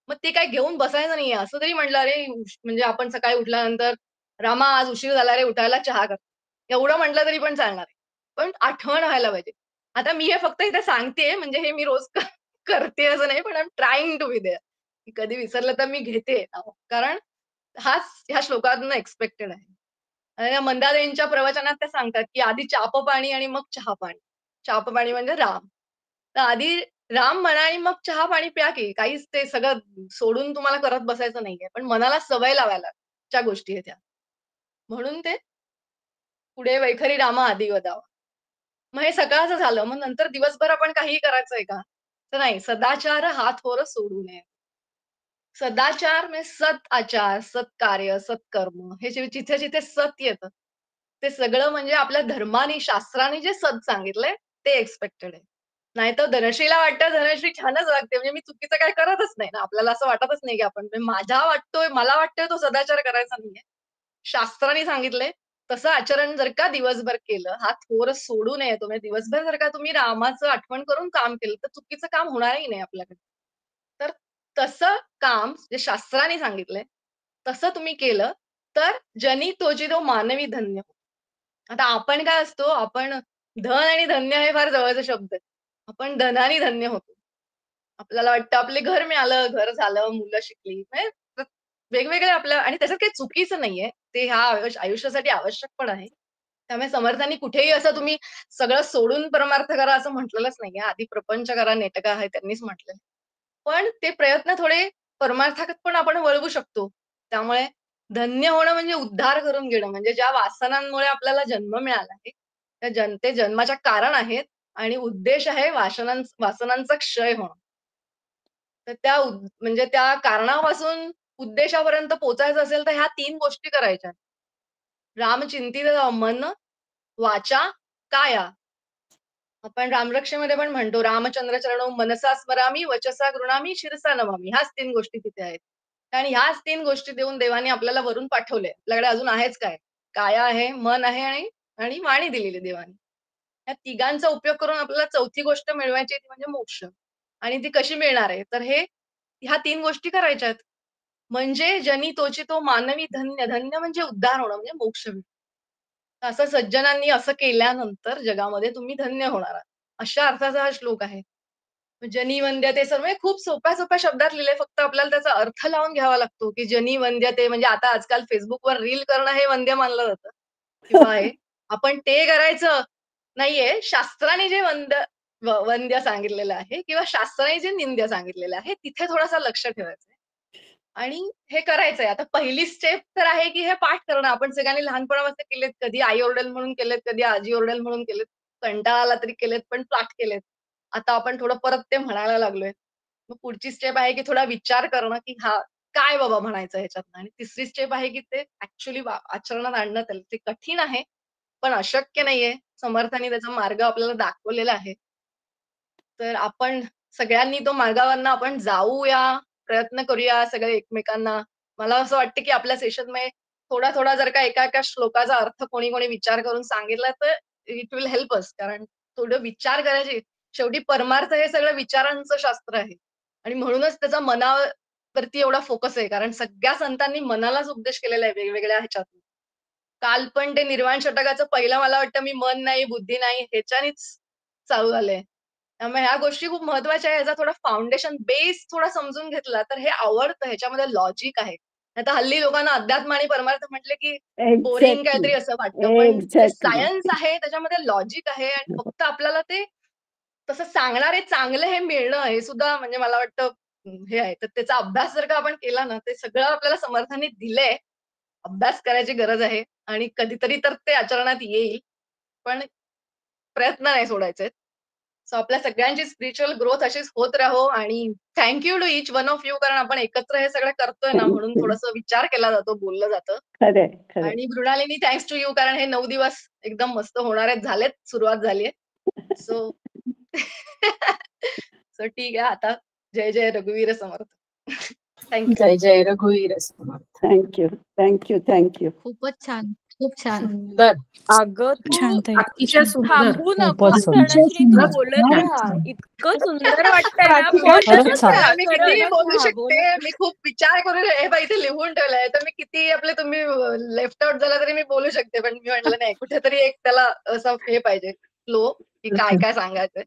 मग ते काय घेऊन बसायचं नाहीये. असं जरी म्हटलं, "अरे, म्हणजे आपण सकाळी उठल्यानंतर, रामा आज उशीर झाला रे उठायला, चहा कर." एवढं म्हटलं तरी पण चालणार आहे. पण आठवण व्हायला पाहिजे. आता मी हे फक्त इथे सांगतेय म्हणजे हे मी रोज करते असं नाही, पण I am trying to be there. कधी विसरलं तर मी घेते नाव. कारण ह्या श्लोकातून एक्सपेक्टेड आहे. आणि मंदादेवींच्या प्रवचनात त्या सांगतात, की आधी चापपाणी आणि मग चहापाणी. चापपाणी म्हणजे राम. तर आधी राम म्हणा आणि मग चहा-पाणी प्या की. काहीच ते सगळं सोडून तुम्हाला करत बसायचं नाहीये. पण मनाला सवय लावायला च्या गोष्टी आहेत ह्या. म्हणून ते पुढे वैखरी रामा आदी वदावा. मग हे सकाळचं झालं. मग नंतर दिवसभर आपण काहीही करायचंय का? तर नाही. सदाचार हा थोर सोडू नये. सदाचार म्हणजे सत आचार, सत्कार्य, सत्कर्म हे जिथे-जिथे सत येतं, ते सगळं म्हणजे आपल्या धर्माने, शास्त्राने जे सत सांगितलंय ते एक्स्पेक्टेड आहे. नाहीतर धनश्रीला वाटतं धनश्री छानच वागते म्हणजे मी चुकीचं काही करतच नाही ना. आपल्याला असं वाटतच नाही की आपण म्हणजे मला वाटतोय तो सदाचार करायचा नाहीये. शास्त्राने सांगितलंय तसं आचरण जर का दिवसभर केलं, हा थोर सोडू नये तो. म्हणजे दिवसभर जर का तुम्ही रामाचं आठवण करून काम केलं, तर चुकीचं काम होणारही नाही आपल्याकडे. तर तसं काम जे शास्त्राने सांगितलंय, तसं तुम्ही केलं, तर "जनी तोजितो मानवी धन्य." आता आपण काय असतो, आपण धन आणि धन्य हे फार जवळचे शब्द आहेत. आपण धनाने धन्य होतो. आपल्याला वाटतं आपले घर मिळालं, घर झालं, मुलं शिकली. म्हणजे वेगवेगळे आपल्या आणि त्याच्यात काही चुकीचं नाहीये. ते ह्या आयुष्यासाठी आवश्यक पण आहे. त्यामुळे समर्थांनी कुठेही असं तुम्ही सगळं सोडून परमार्थ करा असं म्हटलेलंच नाहीये. आधी प्रपंच करा, नेटका आहे त्यांनीच म्हटलंय. पण ते प्रयत्न थोडे परमार्थात पण आपण वळवू शकतो. त्यामुळे धन्य होणं म्हणजे उद्धार करून घेणं. म्हणजे ज्या वासनांमुळे आपल्याला जन्म मिळाला आहे, ते जन्माच्या कारण आहेत आणि उद्देश आहे वासनांचा क्षय होणं. तर म्हणजे त्या कारणापासून उद्देशापर्यंत पोहोचायचं असेल, तर ह्या 3 गोष्टी करायच्या. रामचिंतित मन, वाचा, काया. आपण रामरक्षेमध्ये पण म्हणतो, "रामचंद्र चरणो मनसा स्मरामी, वचसा गृणामी, शिरसा नमामी." ह्याच 3 गोष्टी तिथे आहेत. आणि ह्याच 3 गोष्टी देऊन देवाने आपल्याला वरून पाठवलंय. आपल्याकडे अजून आहेच काय? काया आहे, मन आहे आणि आणि वाणी दिलेली देवाने. या तिघांचा उपयोग करून आपल्याला चौथी गोष्ट मिळवायची आहे ती म्हणजे मोक्ष. आणि ती कशी मिळणार आहे? तर ह्या 3 गोष्टी करायच्या आहेत. म्हणजे जनी तोची तो मानवी धन्य, धन्य म्हणजे उद्धार होणं म्हणजे मोक्ष मिळणं. असं सज्जनांनी असं केल्यानंतर जगामध्ये तुम्ही धन्य होणार आहात. अशा अर्थाचा हा श्लोक आहे. जनी वंद्यते सर्व हे खूप सोप्या-सोप्या शब्दात लिहिलंय. फक्त आपल्याला त्याचा अर्थ लावून घ्यावा लागतो, की जनी वंद्यते म्हणजे आता आजकाल Facebookवर रील करणं हे वंद्य मानलं जातं किंवा हे. आपण ते करायचं नाहीये. शास्त्राने जे वंद्य सांगितलेलं आहे किंवा शास्त्राने जे निंद्य सांगितलेलं आहे, तिथे थोडासा लक्ष ठेवायचं आहे. आणि हे करायचंय. आता पहिली स्टेप तर आहे, की हे पाठ करणं. आपण सगळ्यांनी लहानपणापासून केलेत. कधी आई ओरडेल म्हणून केलेत, कधी आजी ओरडेल म्हणून केलेत. कंटाळा आला तरी केलेत, पण पाठ केलेत. आता आपण थोडं परत ते म्हणायला लागलोय. मग पुढची स्टेप आहे, की थोडा विचार करणं, की हां, काय बाबा म्हणायचं ह्याच्यातनं? आणि तिसरी स्टेप आहे, की ते ॲक्चुअली आचरणात आणणं त्याला. ते कठीण आहे, पण अशक्य नाहीये. समर्थांनी त्याचा मार्ग आपल्याला दाखवलेला आहे. तर आपण सगळ्यांनी तो मार्गावरनं आपण जाऊया, प्रयत्न करूया सगळे एकमेकांना. मला असं वाटतं, की आपल्या सेशनमध्ये थोडा-थोडा जर का एका-एका श्लोकाचा अर्थ कोणी-कोणी विचार करून सांगितला, तर इट विल हेल्प अस. कारण थोडं विचार करायचे. शेवटी परमार्थ हे सगळं विचारांचं शास्त्र आहे आणि म्हणूनच त्याचा मनावरती एवढा फोकस आहे. कारण सगळ्या संतांनी मनालाच उपदेश केलेला आहे वेगवेगळ्या ह्याच्यातून. काल पण ते निर्वाण षटकाचं पहिलं मला वाटतं मी मन नाही, बुद्धी नाही ह्याच्यानेच चालू झालंय. त्यामुळे ह्या गोष्टी खूप महत्त्वाच्या आहेत. ह्याचा थोडा फाउंडेशन बेस थोडा समजून घेतला तर हे आवडतं. ह्याच्यामध्ये लॉजिक आहे. नाहीतर हल्ली लोकांना अध्यात्म आणि परमार्थ म्हटले की बोरिंग एक्झॅक्टली. काहीतरी असं वाटतं. पण जे एक्झॅक्टली. सायन्स आहे त्याच्यामध्ये लॉजिक आहे आणि फक्त आपल्याला ते तसं सांगणारे चांगले हे मिळणं हे सुद्धा म्हणजे मला वाटतं हे आहे. तर त्याचा अभ्यास जर का आपण केला ना, ते सगळं आपल्याला समर्थांनी दिलंय. अभ्यास करायची गरज आहे आणि कधीतरी तर ते आचरणात येईल. पण प्रयत्न नाही सोडायचे. सो आपल्या सगळ्यांची स्पिरिच्युअल ग्रोथ अशीच होत राहो आणि thank you to each one of you, कारण आपण एकत्र हे सगळं करतोय ना, म्हणून थँक्यू. थोडंसं विचार केला जातो, बोललं जातं. खरंय, खरंय. आणि मृणालिनी थँक्स टू यू, कारण हे 9 दिवस एकदम मस्त होणार आहेत, झालेत, सुरुवात झालीये. सो सो ठीक आहे आता. जय जय रघुवीर समर्थ. थँक्यू. जय जय रघुवीर समर्थ. Thank you, thank you, thank you. खूपच छान, खूप छान. सुंदर. अगं तू छान ताई. अतिशय सुंदर. थांबू नको खूपच सुंदर. धनश्री, तू खरंच बोलत खूप राहा. छान. इतकं सुंदर वाटतंय ना, खरंच बोलतच छान. राहा. मी खरंच. किती बोलू हा, शकते, बोलत मी खूप विचार करून हे बघ इथे लिहून ठेवलंय, तर मी किती आपले तुम्ही लेफ्ट आउट झाला तरी मी बोलू शकते, पण मी म्हटलं नाही, कुठेतरी एक त्याला असं हे पाहिजे फ्लो, की काय काय सांगायचंय.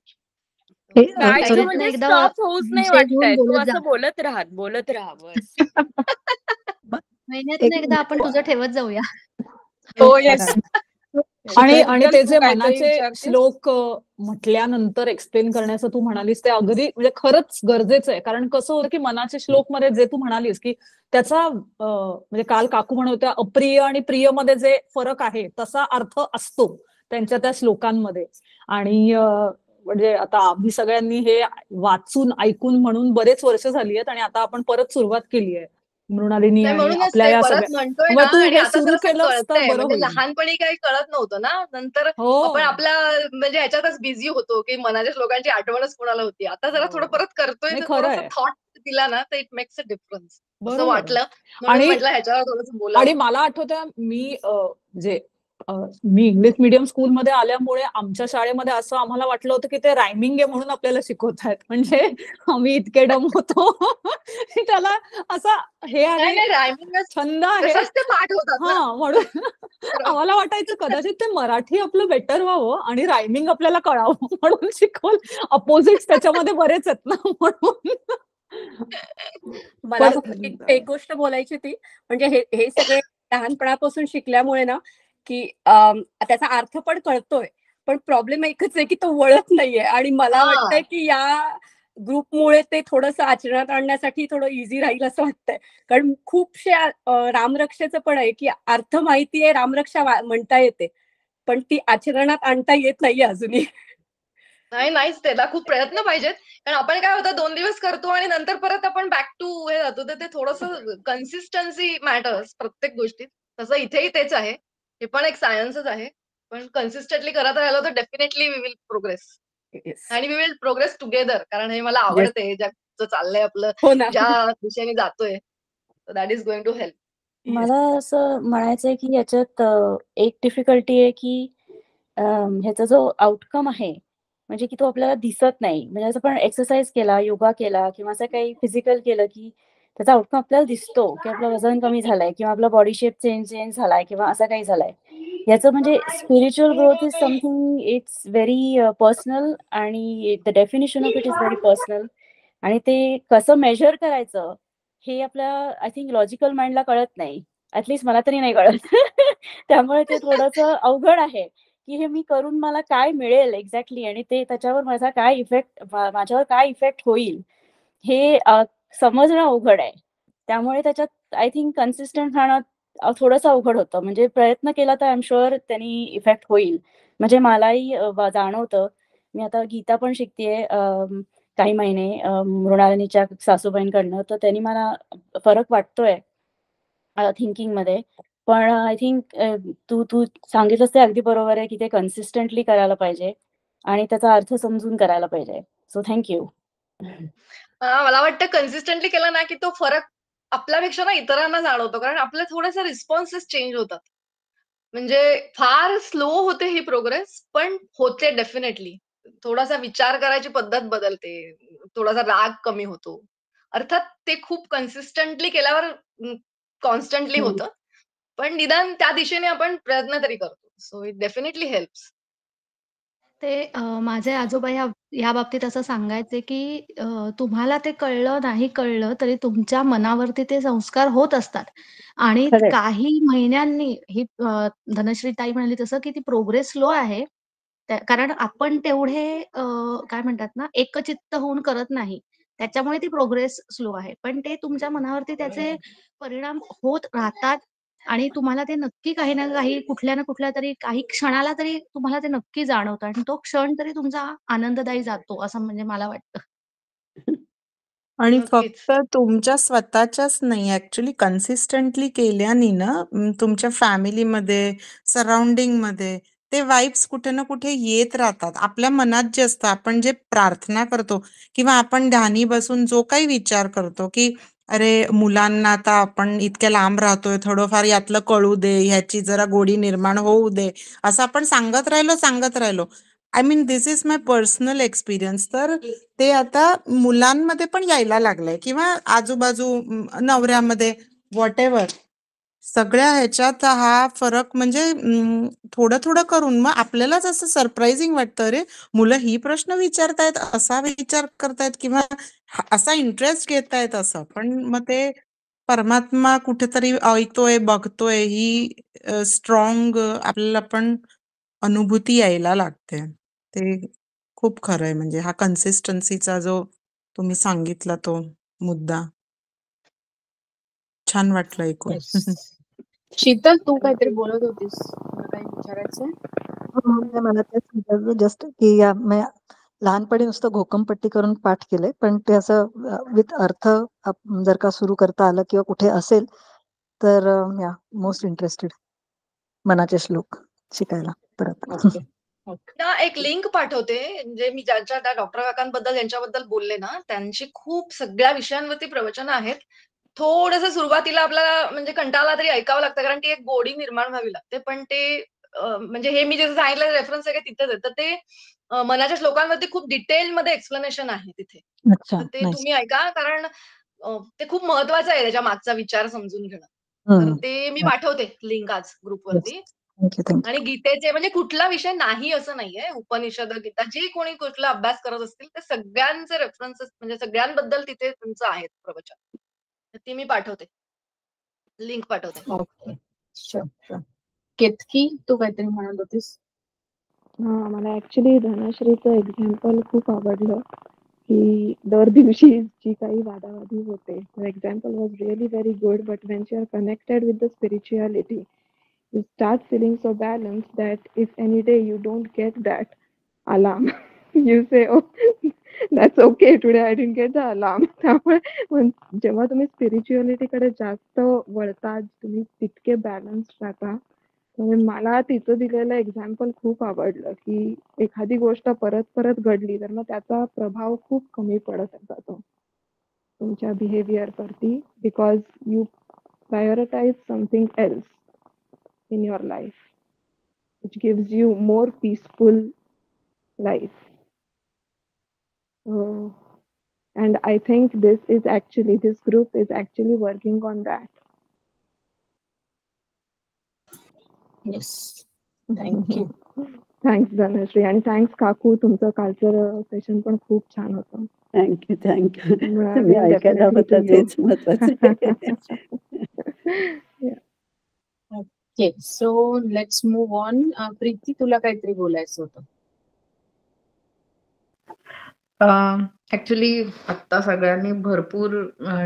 हे, काय परत ग, ना म्हणजे एकदा स्टॉप होऊच नाही विषय घेऊन वाटतंय. तू बोलत जा. असं बोलत राहा बस. महिन्यातून एकदा आपण तुझं ठेवत जाऊया. हो येस. आणि ते जे काहीतरी मनाचे विचारतेस? श्लोक म्हटल्यानंतर एक्सप्लेन करण्याचं तू म्हणालीस ते अगदी म्हणजे खरंच गरजेचं आहे. कारण कसं होतं की मनाचे श्लोक मध्ये जे तू म्हणालीस की त्याचा म्हणजे काल काकू म्हणत होत्या अप्रिय आणि प्रिय मध्ये जे फरक आहे तसा अर्थ असतो त्यांच्या त्या श्लोकांमध्ये. आणि म्हणजे आता आम्ही सगळ्यांनी हे वाचून ऐकून म्हणून बरेच वर्ष झाली आहेत आणि आता आपण परत सुरुवात केली आहे मृणालिनी नाही, आणि म्हणूनच आपल्या ते या परत सगळ्या. म्हणतोय मग ना, तू आणि हे आता सुरू जरासं केलंस तर कळतंय. बरं म्हणजे होईल. लहानपणी काही कळत नव्हतं ना, नंतर हो आपण आपल्या म्हणजे ह्याच्यातच बिझी होतो, की मनाच्या श्लोकांची आठवणच कोणाला होती. आता जरा थोडं हो. परत करतोय, नाही तर खरं थोडंसं आहे. थॉट दिला ना, तर इट मेक्स अ डिफरन्स असं बरोबर आहे. वाटलं. म्हणून आणि म्हटलं ह्याच्यावर थोडंसं आणि बोलावं. मला आठवतंय म्हणजे मी इंग्लिश मीडियम स्कूलमध्ये आल्यामुळे आमच्या शाळेमध्ये असं आम्हाला वाटलं होतं की ते रायमिंग आहे म्हणून आपल्याला शिकवतायत. म्हणजे आम्ही इतके डम होतो की त्याला असा हे नाही, आहे, नाही, रायमिंगच छंद आहे. तसंच ते पाठ होतात ना. हा म्हणून आम्हाला वाटायचं कदाचित ते मराठी आपलं बेटर व्हावं आणि रायमिंग आपल्याला कळावं म्हणून शिकवलं. अपोजिट्स त्याच्यामध्ये बरेच आहेत ना म्हणून. मला पण फक्त एक गोष्ट बोलायची होती. म्हणजे हे हे सगळे लहानपणापासून शिकल्यामुळे ना, की त्याचा अर्थ पण कळतोय. पण प्रॉब्लेम एकच आहे, की तो वळत नाहीये आणि मला वाटतंय, हां. की या ग्रुपमुळे ते थोडंसं आचरणात आणण्यासाठी थोडं ईझी राहील असं वाटतंय. कारण खूपशे रामरक्षेचं पण आहे, की अर्थ माहिती आहे, रामरक्षा म्हणता येते. पण ती आचरणात आणता येत नाहीये अजूनही. नाही, नाहीच, त्याला खूप प्रयत्न पाहिजेत. कारण आपण काय होतं 2 दिवस करतो आणि नंतर परत आपण बॅक टू हे जातो. तर ते थोडंसं कन्सिस्टन्सी मॅटर्स प्रत्येक गोष्टीत. तसं इथेही तेच आहे. हे पण एक सायन्सच आहे. पण कन्सिस्टंटली करत राहिलो तर definitely we will progress. Yes. आणि वी विल प्रोग्रेस टुगेदर. कारण हे मला येस. आवडते, ज्याचं चाललंय आपलं, हो ना. ज्या दिशेने जातोय. That is going to help. Yes. मला असं म्हणायचंय की याच्यात एक डिफिकल्टी आहे की ह्याचा जो आउटकम आहे म्हणजे की तो आपल्याला दिसत नाही. म्हणजे असं आपण एक्सरसाइज केला, योगा केला किंवा असं काही फिजिकल केलं की त्याचा आउटकम आपल्याला दिसतो की आपलं वजन कमी झालंय किंवा आपला बॉडी शेप चेंज झालाय किंवा असं काही झालंय. याचं म्हणजे spiritual growth is something it's very personal आणि the definition of it is very personal. आणि ते कसं मेजर करायचं हे आपल्या आय थिंक लॉजिकल माइंडला कळत नाही. ऍटलीस्ट मला तरी नाही कळत. त्यामुळे ते थोडंसं अवघड आहे की हे मी करून मला काय मिळेल एक्झॅक्टली आणि ते त्याच्यावर माझा काय इफेक्ट माझ्यावर काय इफेक्ट होईल हे समजणं अवघड आहे. त्यामुळे त्याच्यात आय थिंक कन्सिस्टंट राहणं थोडंसं अवघड होतं. म्हणजे प्रयत्न केला तर आय एम शुअर त्यांनी इफेक्ट होईल. म्हणजे मलाही जाणवतं. मी आता गीता पण शिकतेय काही महिने मृणालिनीच्या सासूबाईंकडनं. तर त्यांनी मला फरक वाटतोय थिंकिंगमध्ये. पण आय थिंक तू सांगितलंस ते अगदी बरोबर आहे की ते कन्सिस्टंटली करायला पाहिजे आणि त्याचा अर्थ समजून करायला पाहिजे. So thank you. मला वाटतं कन्सिस्टंटली केला ना, की तो फरक आपल्यापेक्षा ना इतरांना जाणवतो. कारण आपले थोडेसे रिस्पॉन्सेस चेंज होतात. म्हणजे फार स्लो होते ही प्रोग्रेस, पण होते डेफिनेटली. थोडासा विचार करायची पद्धत बदलते. थोडासा राग कमी होतो. अर्थात ते खूप कन्सिस्टंटली केल्यावर कॉन्स्टंटली होतं. पण निदान त्या दिशेने आपण प्रयत्न तरी करतो. So it definitely helps. ते माझे आजोबा ह्या बाबतीत असं सांगायचे, की तुम्हाला ते कळलं नाही कळलं तरी तुमच्या मनावरती ते संस्कार होत असतात आणि खरंय. काही महिन्यांनी ही धनश्री ताई म्हणाली तसं, की ती प्रोग्रेस स्लो आहे. कारण आपण तेवढे काय म्हणतात ना, एकचित्त होऊन करत नाही. त्याच्यामुळे ती प्रोग्रेस स्लो आहे. पण ते तुमच्या मनावरती त्याचे परिणाम होत राहतात. आणि तुम्हाला ते नक्की काही ना काही, कुठल्या ना कुठल्या तरी काही क्षणाला तरी तुम्हाला ते नक्की जाणवतं आणि तो क्षण तरी तुमचा आनंददायी जातो, असं म्हणजे मला वाटतं. आणि नक्कीच. फक्त तुमच्या स्वतःच्याच नाही, ऍक्च्युली कन्सिस्टंटली केल्याने ना तुमच्या फॅमिलीमध्ये, सराउंडिंगमध्ये ते वाइब्स कुठे ना कुठे येत राहतात. आपल्या मनात जे असतं, आपण जे प्रार्थना करतो किंवा आपण ध्यानी बसून जो काही विचार करतो, की अरे मुलांना आता आपण इतक्या लांब राहतोय, थोडंफार यातलं कळू दे, ह्याची जरा गोडी निर्माण होऊ दे, असं आपण सांगत राहिलो. I mean this is my personal experience. तर ते आता मुलांमध्ये पण यायला लागलंय किंवा आजूबाजू नवऱ्यामध्ये, व्हॉटेव्हर, सगळ्या ह्याच्यात हा फरक म्हणजे थोडं थोडं करून मग आपल्यालाच असं सरप्राइझिंग वाटतं, अरे मुलं ही प्रश्न विचारतायत, असा विचार करतायत किंवा असा इंटरेस्ट घेतायत असं. पण मग ते परमात्मा कुठेतरी ऐकतोय, बघतोय, ही स्ट्रॉंग आपल्याला पण अनुभूती यायला लागते. ते खूप खरं आहे. म्हणजे हा कन्सिस्टन्सीचा जो तुम्ही सांगितला तो मुद्दा छान वाटलं ऐकून. येस. शीतल, तू काहीतरी बोलत होतीस, तुला काही विचारायचंय? म्हणजे मला तेच विचारायचं जस्ट की लहानपणी नुसतं घोकमपट्टी करून पाठ केलंय, पण ते असं विथ अर्थ जर का सुरू करता आलं किंवा कुठे असेल तर या मोस्ट इंटरेस्टेड मनाचे श्लोक शिकायला परत. ओके. ओके. ना एक लिंक पाठवते, म्हणजे मी ज्यांच्या त्या डॉक्टर काकांबद्दल यांच्याबद्दल बोलले ना, त्यांची खूप सगळ्या विषयांवरती प्रवचनं आहेत. थोडंसं सुरुवातीला आपल्याला म्हणजे कंटाळा तरी ऐकावं लागतं, कारण ती एक गोडी निर्माण व्हावी लागते. पण ते म्हणजे हे मी जसं सांगितलं रेफरन्स सगळे तिथेच आहे. तर ते मनाच्या श्लोकांवरती खूप डिटेलमध्ये एक्सप्लेनेशन आहे तिथे. अच्छा, तर ते नाईस. तुम्ही ऐका, कारण ते खूप महत्वाचं आहे त्याच्या मागचा विचार समजून घेणं. तर ते मी पाठवते लिंक आज ग्रुपवरती. थँक्यू. आणि गीतेचे म्हणजे कुठला विषय नाही असं नाहीये. उपनिषद, गीता जे कोणी कुठला अभ्यास करत असतील ते सगळ्यांचे रेफरन्सेस म्हणजे सगळ्यांबद्दल तिथे त्यांचं आहेत प्रवचन. तर ती मी पाठवते. लिंक पाठवते. ओके. शुअर. केतकी, तू काहीतरी म्हणत होतीस? मला ऍक्च्युली धनश्रीचं एक्झाम्पल खूप आवडलं, की दर दिवशी जी काही वादावादी होते. Example was really very good, but when you are connected with the spirituality, you start feeling so balanced that if any day you don't get that alarm, you say, oh, that's okay, today I didn't get the alarm. त्यामुळे जेव्हा तुम्ही स्पिरिच्युअलिटी कडे जास्त वळता, तुम्ही तितके बॅलन्स राहता. म्हणजे मला तिचं दिलेलं एक्झाम्पल खूप आवडलं, की एखादी गोष्ट परत परत घडली तर मग त्याचा प्रभाव खूप कमी पडत जातो तुमच्या बिहेवियर वरती, because you prioritise something else in your life, which gives you more peaceful life. And I think this group is actually working on that. Yes. Thank you. Thanks Dhanashri, and thanks काकू, तुमचं कालचं सेशन पण खूप छान होतं. थँक्यू. We'll तुम्ही ऐकायला definitely होता to you. तेच महत्वाचं. Okay. So let's move on. Preeti, तुला काहीतरी बोलायचं होतं? ऍक्च्युली आता सगळ्यांनी भरपूर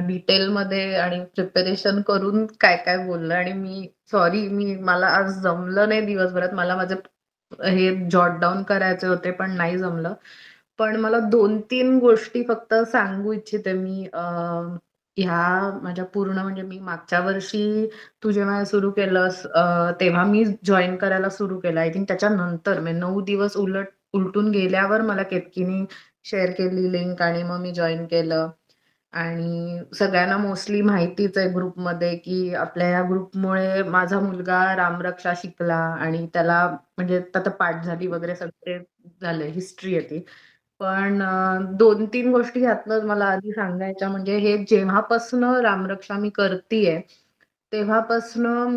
डिटेलमध्ये आणि प्रिपरेशन करून काय काय बोललं, आणि मी मला आज जमलं नाही दिवसभरात. मला माझे हे जॉट डाऊन करायचे होते पण नाही जमलं. पण मला 2-3 गोष्टी फक्त सांगू इच्छिते मी. ह्या माझ्या पूर्ण म्हणजे मी मागच्या वर्षी तू जेव्हा सुरू केलंस तेव्हा मी जॉईन करायला सुरू केलं. आय थिंक त्याच्यानंतर 9 दिवस उलटून गेल्यावर मला केतकीनी शेअर केली लिंक आणि मग मी जॉईन केलं. आणि सगळ्यांना मोस्टली माहितीच आहे ग्रुपमध्ये की आपल्या या ग्रुपमुळे माझा मुलगा रामरक्षा शिकला आणि त्याला म्हणजे आता पाठ झाली वगैरे सगळे झाले, हिस्ट्री आहे ती. पण 2-3 गोष्टी ह्यातनं मला आधी सांगायच्या. म्हणजे हे जेव्हापासनं रामरक्षा मी करतीये तेव्हापासनं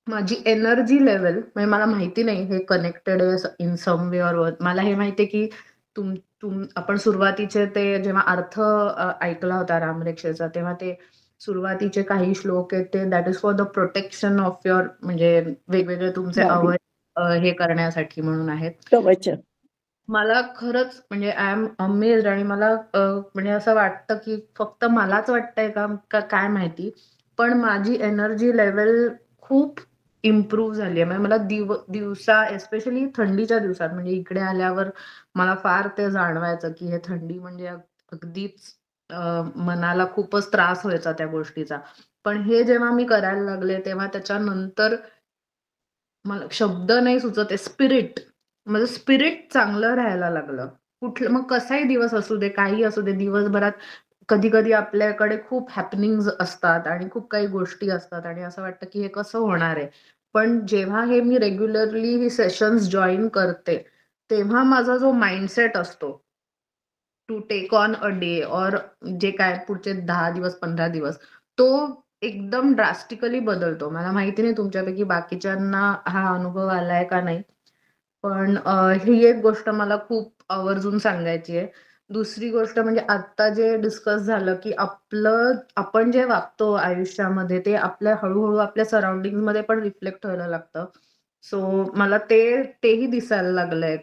माझी एनर्जी लेवल, म्हणजे मला माहिती नाही हे कनेक्टेड आहे in some way or worth. मला हे माहितीये की आपण सुरुवातीचे ते जेव्हा अर्थ ऐकला होता रामरक्षेचा, तेव्हा ते सुरुवातीचे काही श्लोक आहेत ते that is for the protection of your, म्हणजे वेगवेगळे तुमचे अवयव हे करण्यासाठी म्हणून आहेत. कवच. मला खरंच म्हणजे आय एम अमेज्ड. आणि मला म्हणजे असं वाटतं की फक्त मलाच वाटतंय का काय माहिती, पण माझी एनर्जी लेवल खूप इम्प्रूव्ह झाली आहे. म्हणजे मला दिवसा एस्पेशली थंडीच्या दिवसात म्हणजे इकडे आल्यावर मला फार ते जाणवायचं की हे थंडी म्हणजे अगदीच मनाला खूपच त्रास व्हायचा त्या गोष्टीचा. पण हे जेव्हा मी करायला लागले तेव्हा त्याच्यानंतर मला शब्द नाही सुचत आहे, स्पिरिट. माझं स्पिरिट चांगलं राहायला लागलं. कुठलं मग कसाही दिवस असू दे, काही असू दे, दिवसभरात कधी-कधी आपल्याकडे खूप हॅपनिंग्ज असतात आणि खूप काही गोष्टी असतात आणि असं वाटतं की हे कसं होणार आहे. पण जेव्हा हे मी रेग्युलरली ही सेशन्स जॉइन करते, तेव्हा माझा जो माइंडसेट असतो to take on a day और जे काय पुढचे 10 दिवस, 15 दिवस, तो एकदम ड्रास्टिकली बदलतो. मला माहिती नाही तुमच्यापैकी बाकीच्यांना हा अनुभव आलाय का नाही. पण ही एक गोष्ट मला खूप आवर्जून सांगायची आहे. दुसरी गोष्ट म्हणजे आत्ता जे डिस्कस झालं की आपण जे वागतो आयुष्यामध्ये ते आपल्या हळूहळू आपल्या सराउंडिंगमध्ये पण रिफ्लेक्ट व्हायला लागतं. सो मला तेही दिसायला लागलंय.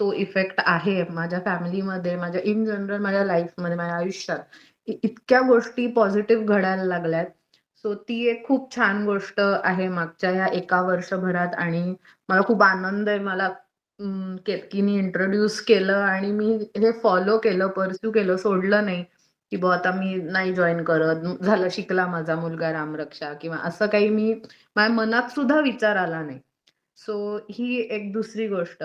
तो इफेक्ट आहे माझ्या फॅमिलीमध्ये, माझ्या इन जनरल माझ्या लाईफमध्ये, माझ्या आयुष्यात इतक्या गोष्टी पॉझिटिव्ह घडायला लागल्यात. सो ती एक खूप छान गोष्ट आहे मागच्या ह्या 1 वर्षभरात आणि मला खूप आनंद आहे. मला केतकीने इंट्रोड्यूस केलं आणि मी हे फॉलो केलं, परस्यू केलं, सोडलं नाही की बुवा आता मी नाही जॉईन करत, झालं शिकला माझा मुलगा रामरक्षा किंवा असं काही मी माझ्या मनात सुद्धा विचार आला नाही. सो ही एक दुसरी गोष्ट.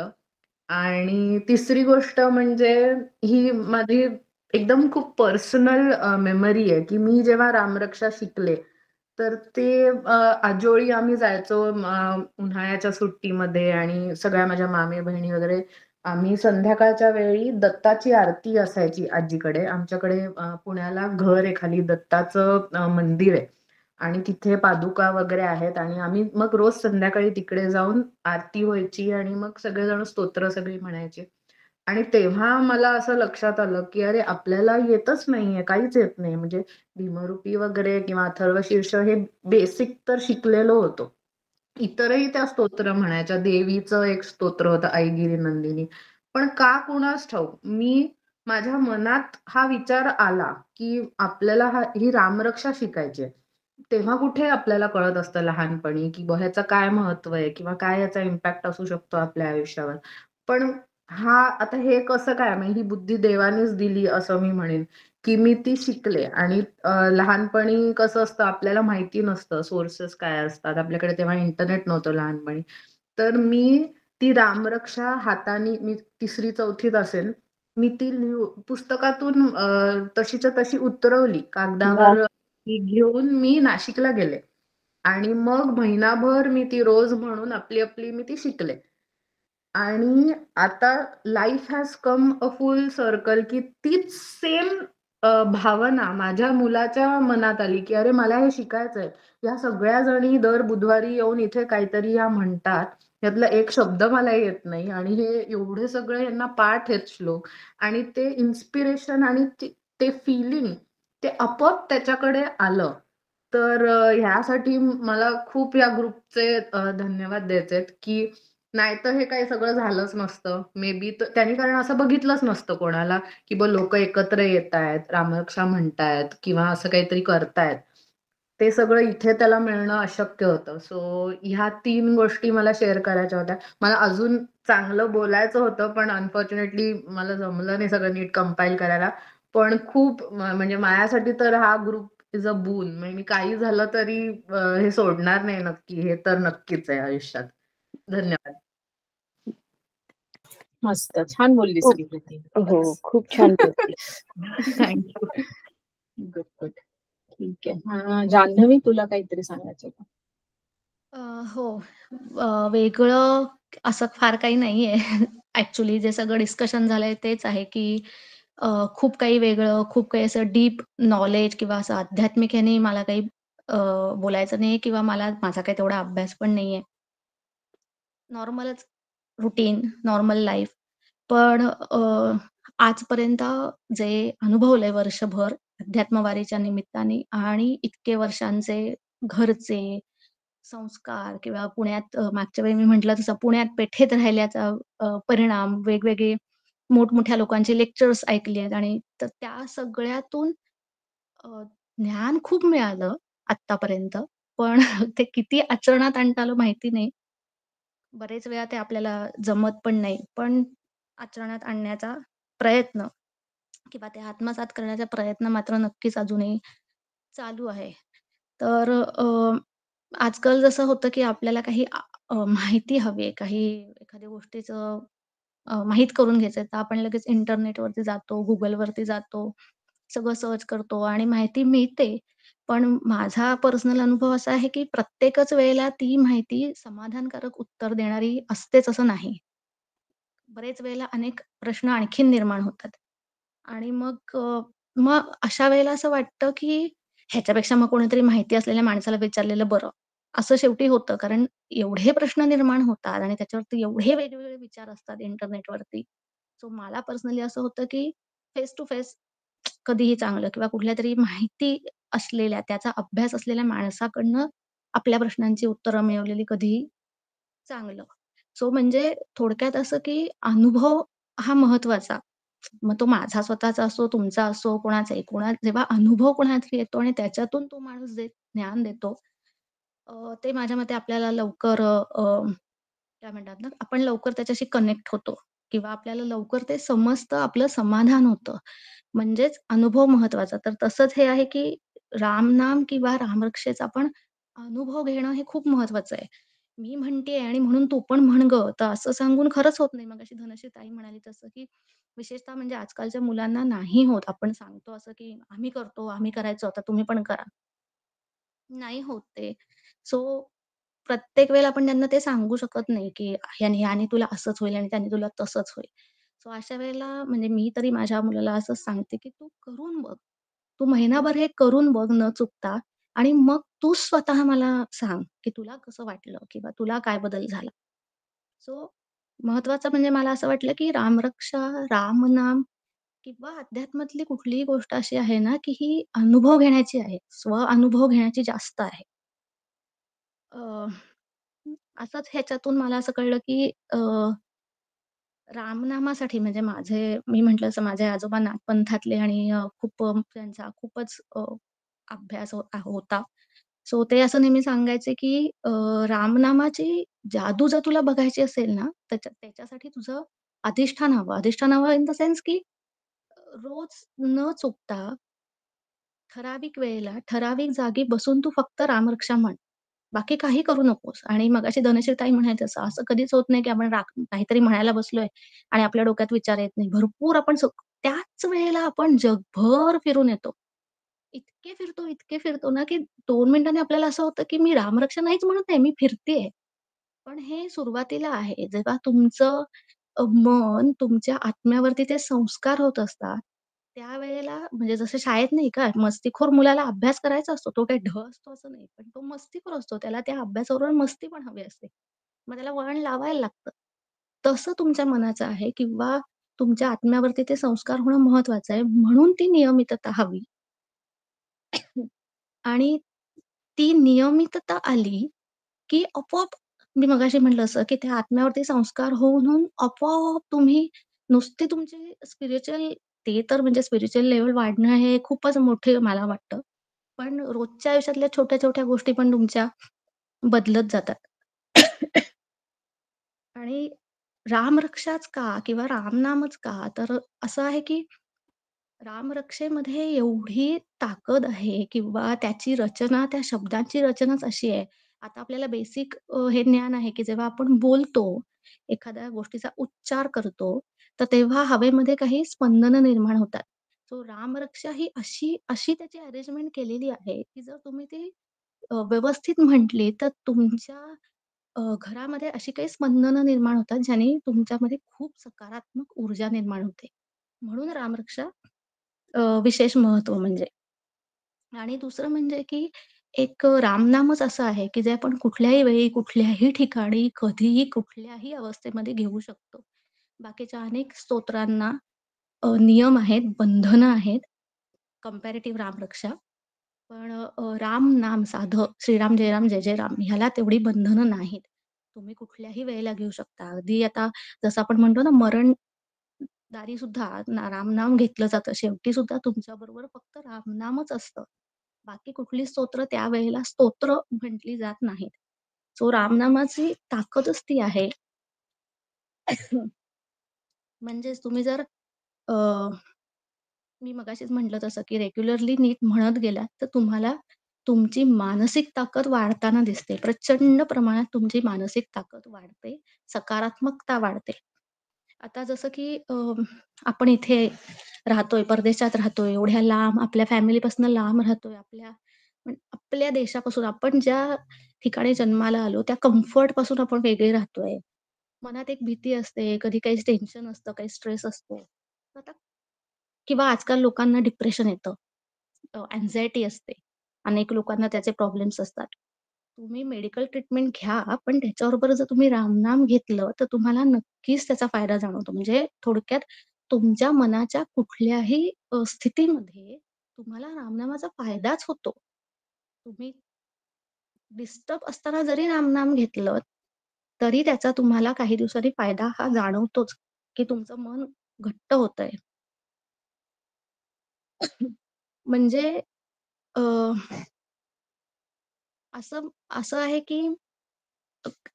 आणि तिसरी गोष्ट म्हणजे ही माझी एकदम खूप पर्सनल मेमरी आहे की मी जेव्हा रामरक्षा शिकले तर ते आजोळी आम्ही जायचो उन्हाळ्याच्या सुट्टीमध्ये आणि सगळ्या माझ्या मामी बहिणी वगैरे आम्ही संध्याकाळच्या वेळी दत्ताची आरती असायची आजीकडे. आमच्याकडे पुण्याला घर आहे खाली दत्ताचं मंदिर आहे आणि तिथे पादुका वगैरे आहेत आणि आम्ही मग रोज संध्याकाळी तिकडे जाऊन आरती व्हायची आणि मग सगळेजण स्तोत्र सगळी म्हणायचे. आणि तेव्हा मला असं लक्षात आलं की अरे आपल्याला येतच नाहीये, काहीच येत नाही. म्हणजे भीमरूपी वगैरे किंवा अथर्वशीर्ष हे बेसिक तर शिकलेलो होतो. इतरही त्या स्तोत्र म्हणायच्या. देवीचं एक स्तोत्र होतं ऐगिरी नंदिनी. पण का कुणास ठाऊक मी माझ्या मनात हा विचार आला की आपल्याला ही रामरक्षा शिकायची आहे. तेव्हा कुठे आपल्याला कळत असतं लहानपणी की बुवा ह्याचं काय महत्व आहे किंवा काय याचा इम्पॅक्ट असू शकतो आपल्या आयुष्यावर. पण आता हे कसं काय म्हणजे ही बुद्धी देवानेच दिली असं मी म्हणेन की मी ती शिकले आणि लहानपणी कसं असतं आपल्याला माहिती नसतं सोर्सेस काय असतात. आपल्याकडे तेव्हा इंटरनेट नव्हतं लहानपणी. तर मी ती रामरक्षा हाताने मी 3री-4थीत असेल. मी ती पुस्तकातून तशीच्या तशी उतरवली कागदावर ती घेऊन मी नाशिकला गेले आणि मग महिनाभर मी ती रोज म्हणून आपली मी ती शिकले. आणि आता life has come a full circle की तीच सेम भावना माझ्या मुलाच्या मनात आली की अरे मला हे शिकायचंय. या सगळ्या जणी दर बुधवारी येऊन इथे काहीतरी या म्हणतात. यातला एक शब्द मला येत नाही आणि हे एवढे सगळे यांना पाठ आहेत श्लोक आणि ते इन्स्पिरेशन आणि ते फीलिंग ते आपोआप त्याच्याकडे आलं. तर ह्यासाठी मला खूप या ग्रुपचे धन्यवाद द्यायचे आहेत की नाहीतर हे काही सगळं झालंच नसतं. मे बी त्यांनी कारण असं बघितलंच नसतं कोणाला की लोक एकत्र येतायत, रामरक्षा म्हणतायत किंवा असं काहीतरी करतायत. ते सगळं इथे त्याला मिळणं अशक्य होतं. सो ह्या 3 गोष्टी मला शेअर करायच्या होत्या. मला अजून चांगलं बोलायचं होतं पण अनफॉर्च्युनेटली मला जमलं नाही सगळं नीट कंपाईल करायला. पण खूप म्हणजे माझ्यासाठी तर हा ग्रुप इज अ बून. म्हणजे मी काही झालं तरी हे सोडणार नाही नक्की. हे तर नक्कीच आहे आयुष्यात. धन्यवाद. मस्त छान बोललीस खूप की प्रीती. हो, खूप छान बोललीस. थँक्यू. Good good. ठीक आहे. जान्हवी तुला काहीतरी सांगायचं का? हो. वेगळं असं फार काही नाहीये. ॲक्चुअली जे सगळं डिस्कशन झालंय तेच आहे, की खूप काही वेगळं, खूप काही असं डीप नॉलेज किंवा असं आध्यात्मिक ह्याने मला काही बोलायचं नाहीये किंवा माझा काही तेवढा अभ्यास पण नाहीये. नॉर्मलच रुटीन, नॉर्मल लाईफ. पण आजपर्यंत जे अनुभवलंय वर्षभर अध्यात्मवारीच्या निमित्ताने आणि इतके वर्षांचे घरचे संस्कार किंवा पुण्यात मागच्या वेळी मी म्हटलं तसं पुण्यात पेठेत राहिल्याचा परिणाम, वेगवेगळे मोठमोठ्या लोकांचे लेक्चर्स ऐकली आहेत आणि तर त्या सगळ्यातून अ, ज्ञान खूप मिळालं आत्तापर्यंत. पण ते किती आचरणात आणता आलं माहिती नाही. बरेच वेळा ते आपल्याला जमत पण नाही. पण आचरणात आणण्याचा प्रयत्न किंवा ते आत्मसात करण्याचा प्रयत्न मात्र नक्कीच अजूनही चालू आहे. तर आजकाल जसं होतं, की आपल्याला काही माहिती हवी आहे, काही एखाद्या गोष्टीचं माहीत करून घ्यायचंय, तर आपण लगेच इंटरनेटवरती जातो, Googleवरती जातो, सगळं सर्च करतो आणि माहिती मिळते. पण माझा पर्सनल अनुभव असा आहे, की प्रत्येकच वेळेला ती माहिती समाधानकारक उत्तर देणारी असतेच असं नाही. बरेच वेळेला अनेक प्रश्न आणखीन निर्माण होतात. आणि मग अशा वेळेला असं वाटतं, की ह्याच्यापेक्षा मग कोणीतरी माहिती असलेल्या माणसाला विचारलेलं बरं. असं शेवटी होतं. कारण एवढे प्रश्न निर्माण होतात आणि त्याच्यावरती एवढे वेगवेगळे विचार असतात इंटरनेटवरती. सो मला पर्सनली असं होतं, की फेस टू फेस कधीही चांगलं किंवा कुठल्यातरी माहिती असलेल्या, त्याचा अभ्यास असलेल्या माणसाकडनं आपल्या प्रश्नांची उत्तरं मिळवलेली कधीही चांगलं. सो म्हणजे थोडक्यात असं, की अनुभव हा महत्वाचा. मग तो माझा स्वतःचा असो, तुमचा असो, कोणाचाही. जेव्हा अनुभव कोणाचा येतो आणि त्याच्यातून तो माणूस जे ज्ञान देतो, ते माझ्या मते आपल्याला लवकर काय म्हणतात ना, आपण लवकर त्याच्याशी कनेक्ट होतो किंवा आपल्याला लवकर ते समजतं, आपलं समाधान होतं. म्हणजेच अनुभव महत्वाचा. तर तसंच हे आहे, की रामनाम किंवा रामरक्षेचा पण अनुभव घेणं हे खूप महत्वाचं आहे. मी म्हणतेय आणि म्हणून तू पण म्हण गं, तर असं सांगून खरंच होत नाही. मगाशी धनश्री ताई म्हणाली तसं, की विशेषतः म्हणजे आजकालच्या मुलांना नाही होत. आपण सांगतो असं, की आम्ही करतो, आम्ही करायचो, आता तुम्ही पण करा. नाही होत ते. सो प्रत्येक वेळेला आपण त्यांना ते सांगू शकत नाही, की ह्याने तुला असंच होईल आणि त्याने तुला तसंच होईल. सो अशा वेळेला म्हणजे मी तरी माझ्या मुलाला असंच सांगते, की "तू करून बघ. तू महिनाभर हे करून बघ न चुकता आणि मग तू स्वतः मला सांग, की तुला कसं वाटलं किंवा तुला काय बदल झाला." सो महत्वाचं म्हणजे मला असं वाटलं, की रामरक्षा, रामनाम किंवा अध्यात्मातली कुठलीही गोष्ट अशी आहे ना, की ही अनुभव घेण्याची आहे. स्व-अनुभव घेण्याची जास्त आहे. अ, असंच ह्याच्यातून मला असं कळलं, की रामनामासाठी म्हणजे मी म्हटलं तसं माझे आजोबा नाथपंथातले आणि खूप त्यांचा खूपच अभ्यास होता. सो ते असं नेहमी सांगायचे, की रामनामाची जादू जर तुला बघायची असेल ना, त्याच्यासाठी तुझं अधिष्ठान हवं. अधिष्ठान हवं इन द सेन्स, की रोज न चुकता ठराविक वेळेला, ठराविक जागी बसून तू फक्त रामरक्षा म्हण. बाकी काही करू नकोस. आणि मगाशी धनश्री ताई म्हणाले तसं, असं कधीच होत नाही, की आपण काहीतरी म्हणायला बसलोय आणि आपल्या डोक्यात विचार येत नाही. भरपूर आपण त्याच वेळेला आपण जगभर फिरून येतो. इतके फिरतो ना, की 2 मिनिटांनी आपल्याला असं होतं, की मी रामरक्षा नाहीच म्हणत आहे, मी फिरतेय. पण हे सुरुवातीला आहे. जेव्हा तुमचं मन तुमच्या आत्म्यावरती ते संस्कार होत असतात, त्यावेळेला म्हणजे जसं शाळेत नाही का, मस्तीखोर मुलाला अभ्यास करायचा असतो. तो काही ढ असतो असं नाही. पण तो मस्तीखोर असतो. त्याला त्या अभ्यासाबरोबर मस्ती पण हवी असते. मग त्याला वळण लावायला लागतं. तसं तुमच्या मनाचं आहे किंवा तुमच्या आत्म्यावरती ते संस्कार होणं महत्वाचं आहे. म्हणून ती नियमितता हवी. आणि ती नियमितता आली, की आपोआप मी मगाशी म्हटलं असं, की त्या आत्म्यावरती संस्कार होऊन आपोआप तुम्ही नुसती तुमची स्पिरिच्युअल ते तर म्हणजे स्पिरिच्युअल लेव्हल वाढणं हे खूपच मोठे मला वाटतं. पण रोजच्या आयुष्यातल्या छोट्या-छोट्या गोष्टी पण तुमच्या बदलत जातात. आणि रामरक्षाच का किंवा रामनामच का? तर असं आहे, की रामरक्षेमध्ये एवढी ताकद आहे किंवा त्याची रचना, त्या शब्दांची रचनाच अशी आहे. आता आपल्याला बेसिक हे ज्ञान आहे, की जेव्हा आपण बोलतो, एखाद्या गोष्टीचा उच्चार करतो, तर तेव्हा हवेमध्ये काही स्पंदनं निर्माण होतात. सो रामरक्षा ही अशी अशी त्याची अरेंजमेंट केलेली आहे, की जर तुम्ही ती व्यवस्थित म्हटली, तर तुमच्या घरामध्ये अशी काही स्पंदनं निर्माण होतात, ज्याने तुमच्यामध्ये खूप सकारात्मक ऊर्जा निर्माण होते. म्हणून रामरक्षा विशेष महत्त्व म्हणजे. आणि दुसरं म्हणजे की एक रामनामच असं आहे, की जे आपण कुठल्याही वेळी, कुठल्याही ठिकाणी, कधीही, कुठल्याही अवस्थेमध्ये घेऊ शकतो. बाकीच्या अनेक स्तोत्रांना नियम आहेत, बंधनं आहेत, कंपॅरेटिव्ह रामरक्षा. पण राम नाम साधं श्रीराम जय राम, जय जय राम ह्याला तेवढी बंधनं नाहीत. तुम्ही कुठल्याही वेळेला घेऊ शकता. अगदी आता जसं आपण म्हणतो ना मरणदारी सुद्धा रामनाम घेतलं जातं. शेवटी सुद्धा तुमच्याबरोबर फक्त रामनामच असतं. बाकी कुठली स्तोत्र त्यावेळेला स्तोत्र म्हटली जात नाहीत. सो रामनामाची ताकदच ती आहे. म्हणजेच तुम्ही जर अ, मी मगाशीच म्हटलं तसं, की रेग्युलरली नीट म्हणत गेलात, तर तुम्हाला तुमची मानसिक ताकद वाढताना दिसते. प्रचंड प्रमाणात तुमची मानसिक ताकद वाढते, सकारात्मकता वाढते. आता जसं की आपण इथे राहतोय, परदेशात राहतोय, एवढ्या लांब आपल्या फॅमिलीपासून लांब राहतोय, आपल्या देशापासून आपण ज्या ठिकाणी जन्माला आलो, त्या कम्फर्टपासून आपण वेगळे राहतोय. मनात एक भीती असते, कधी काही टेन्शन असतं, काही स्ट्रेस असतो. आता किंवा आजकाल लोकांना डिप्रेशन येतं, अँक्झायटी असते. अनेक लोकांना त्याचे प्रॉब्लेम्स असतात. तुम्ही मेडिकल ट्रीटमेंट घ्या, पण त्याच्याबरोबर जर तुम्ही रामनाम घेतलं, तर तुम्हाला नक्कीच त्याचा फायदा जाणवतो. म्हणजे थोडक्यात तुमच्या मनाच्या कुठल्याही स्थितीमध्ये तुम्हाला रामनामाचा फायदाच होतो. तुम्ही डिस्टर्ब असताना जरी रामनाम घेतलं, तरी त्याचा तुम्हाला काही दिवसांनी फायदा हा जाणवतोच, की तुमचं मन घट्ट होतंय. म्हणजे अ, असं असं आहे की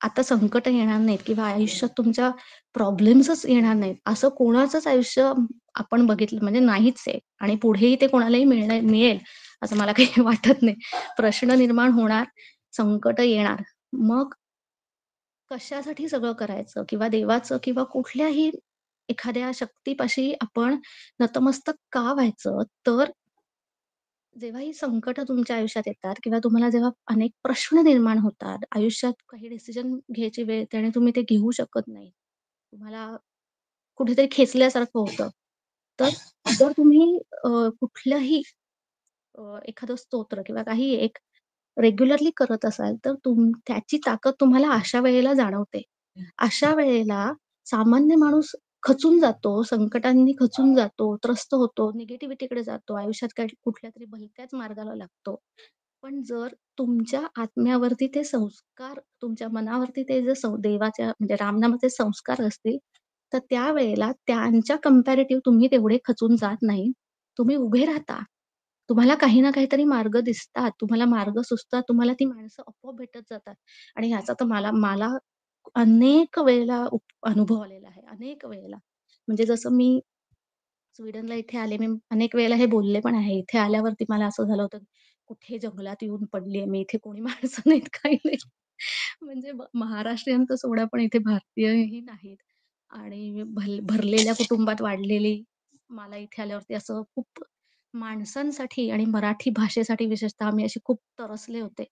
आता संकटं येणार नाहीत किंवा आयुष्यात तुमच्या प्रॉब्लेम्सच येणार नाहीत, असं कोणाचंच आयुष्य आपण बघितलं म्हणजे नाहीच आहे आणि पुढेही ते कोणालाही मिळेल असं मला काही वाटत नाही. प्रश्न निर्माण होणार, संकटं येणार. मग कशासाठी सगळं करायचं किंवा देवाचं किंवा कुठल्याही एखाद्या शक्तीपाशी आपण नतमस्तक का व्हायचं? तर जेव्हा ही संकटं तुमच्या आयुष्यात येतात किंवा तुम्हाला जेव्हा अनेक प्रश्न निर्माण होतात, आयुष्यात काही डिसिजन घ्यायची वेळ येते आणि तुम्ही ते घेऊ शकत नाही. तुम्हाला कुठेतरी खेचल्यासारखं होतं. तर जर तुम्ही कुठलंही एखादं स्तोत्र किंवा काही एक रेग्युलरली करत असाल, तर त्याची ताकद तुम्हाला अशा वेळेला जाणवते. अशा वेळेला सामान्य माणूस खचून जातो, संकटांनी खचून जातो, त्रस्त होतो, निगेटिव्हिटीकडे जातो, आयुष्यात काही कुठल्यातरी भलत्याच मार्गाला लागतो. पण जर तुमच्या आत्म्यावरती ते संस्कार, तुमच्या मनावरती ते जे देवाच्या म्हणजे रामनामाचे संस्कार असतील, तर त्यावेळेला त्यांच्या कंपॅरेटिव्ह तुम्ही तेवढे खचून जात नाही. तुम्ही उभे राहता. तुम्हाला काही ना काहीतरी मार्ग दिसतात, तुम्हाला मार्ग सुचतात, तुम्हाला ती माणसं आपोआप भेटत जातात आणि ह्याचा तर मला मला अनेक वेळेला अनुभव आलेला आहे, अनेक वेळेला. म्हणजे जसं मी स्वीडनला इथे आले, मी अनेक वेळेला हे बोलले पण आहे. इथे आल्यावरती मला असं झालं होतं, कुठे जंगलात येऊन पडली मी, इथे कोणी माणसं नाहीत, काही नाही. म्हणजे महाराष्ट्रीयन तर सोडा, पण इथे भारतीयही नाहीत आणि भरलेल्या कुटुंबात वाढलेली मला इथे आल्यावरती असं खूप माणसांसाठी आणि मराठी भाषेसाठी विशेषतः आम्ही असे खूप तरसले होते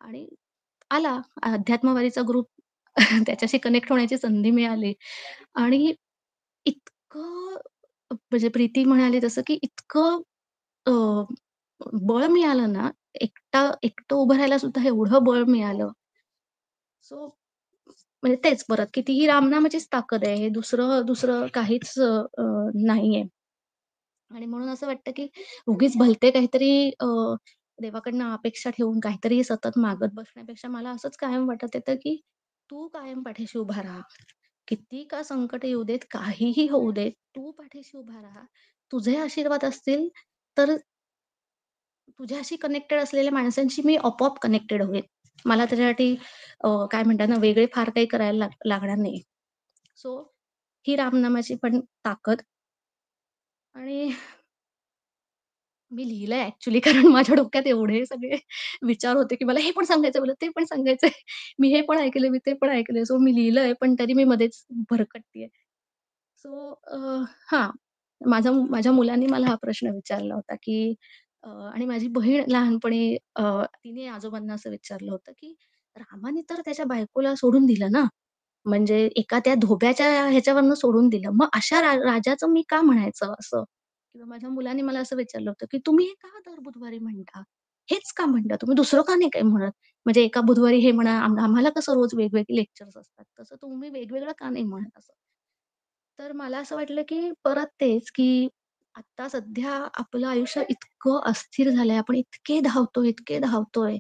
आणि आला अध्यात्मवादीचा ग्रुप त्याच्याशी कनेक्ट होण्याची संधी मिळाली आणि इतकं म्हणजे प्रीती म्हणाली तसं, की इतकं अ, बळ मिळालं ना, एकटं उभं राहायला सुद्धा एवढं बळ मिळालं. सो म्हणजे तेच परत, की ती ही रामनामाचीच ताकद आहे. हे दुसरं दुसरं काहीच नाहीये. आणि म्हणून असं वाटतं, की उगीच भलते काहीतरी देवाकडनं अपेक्षा ठेवून काहीतरी सतत मागत बसण्यापेक्षा मला असंच कायम वाटत येतं, की तू कायम पाठीशी उभा राहा. किती का संकट येऊ देत, काहीही होऊ देत, तू पाठीशी उभा राहा. तुझे आशीर्वाद असतील, तर तुझ्याशी कनेक्टेड असलेल्या माणसांशी मी आपोआप कनेक्टेड होईन. मला त्याच्यासाठी काय म्हणतात ना, वेगळे फार काही करायला लागणार नाही. सो ही रामनामाची पण ताकद आणि मी लिहिलंय ॲक्चुअली कारण माझ्या डोक्यात एवढे सगळे विचार होते, की मला हे पण सांगायचंय, मला ते पण सांगायचंय. मी हे पण ऐकलंय, मी ते पण ऐकलंय. सो मी लिहिलंय, पण तरी मी मध्येच भरकटतीये. सो हां, माझ्या मुलांनी मला हा प्रश्न विचारला होता, की आणि माझी बहीण लहानपणी तिने आजोबांना असं विचारलं होतं, की रामाने तर त्याच्या बायकोला सोडून दिलं ना, म्हणजे एका त्या धोब्याच्या ह्याच्यावरनं सोडून दिलं. मग अशा राजाचं मी का म्हणायचं असं? किंवा माझ्या मुलाने मला असं विचारलं होतं, की "तुम्ही हे का दर बुधवारी म्हणता? हेच का म्हणता? तुम्ही दुसरं का नाही काही म्हणत? म्हणजे एका बुधवारी हे म्हणा, आम्हाला कसं रोज वेगवेगळे लेक्चर्स असतात, तसं तुम्ही वेगवेगळं का नाही म्हणत?" असं. तर मला असं वाटलं, की परत तेच, की आता सध्या आपलं आयुष्य इतकं अस्थिर झालंय, आपण इतके धावतोय, इतके धावतोय.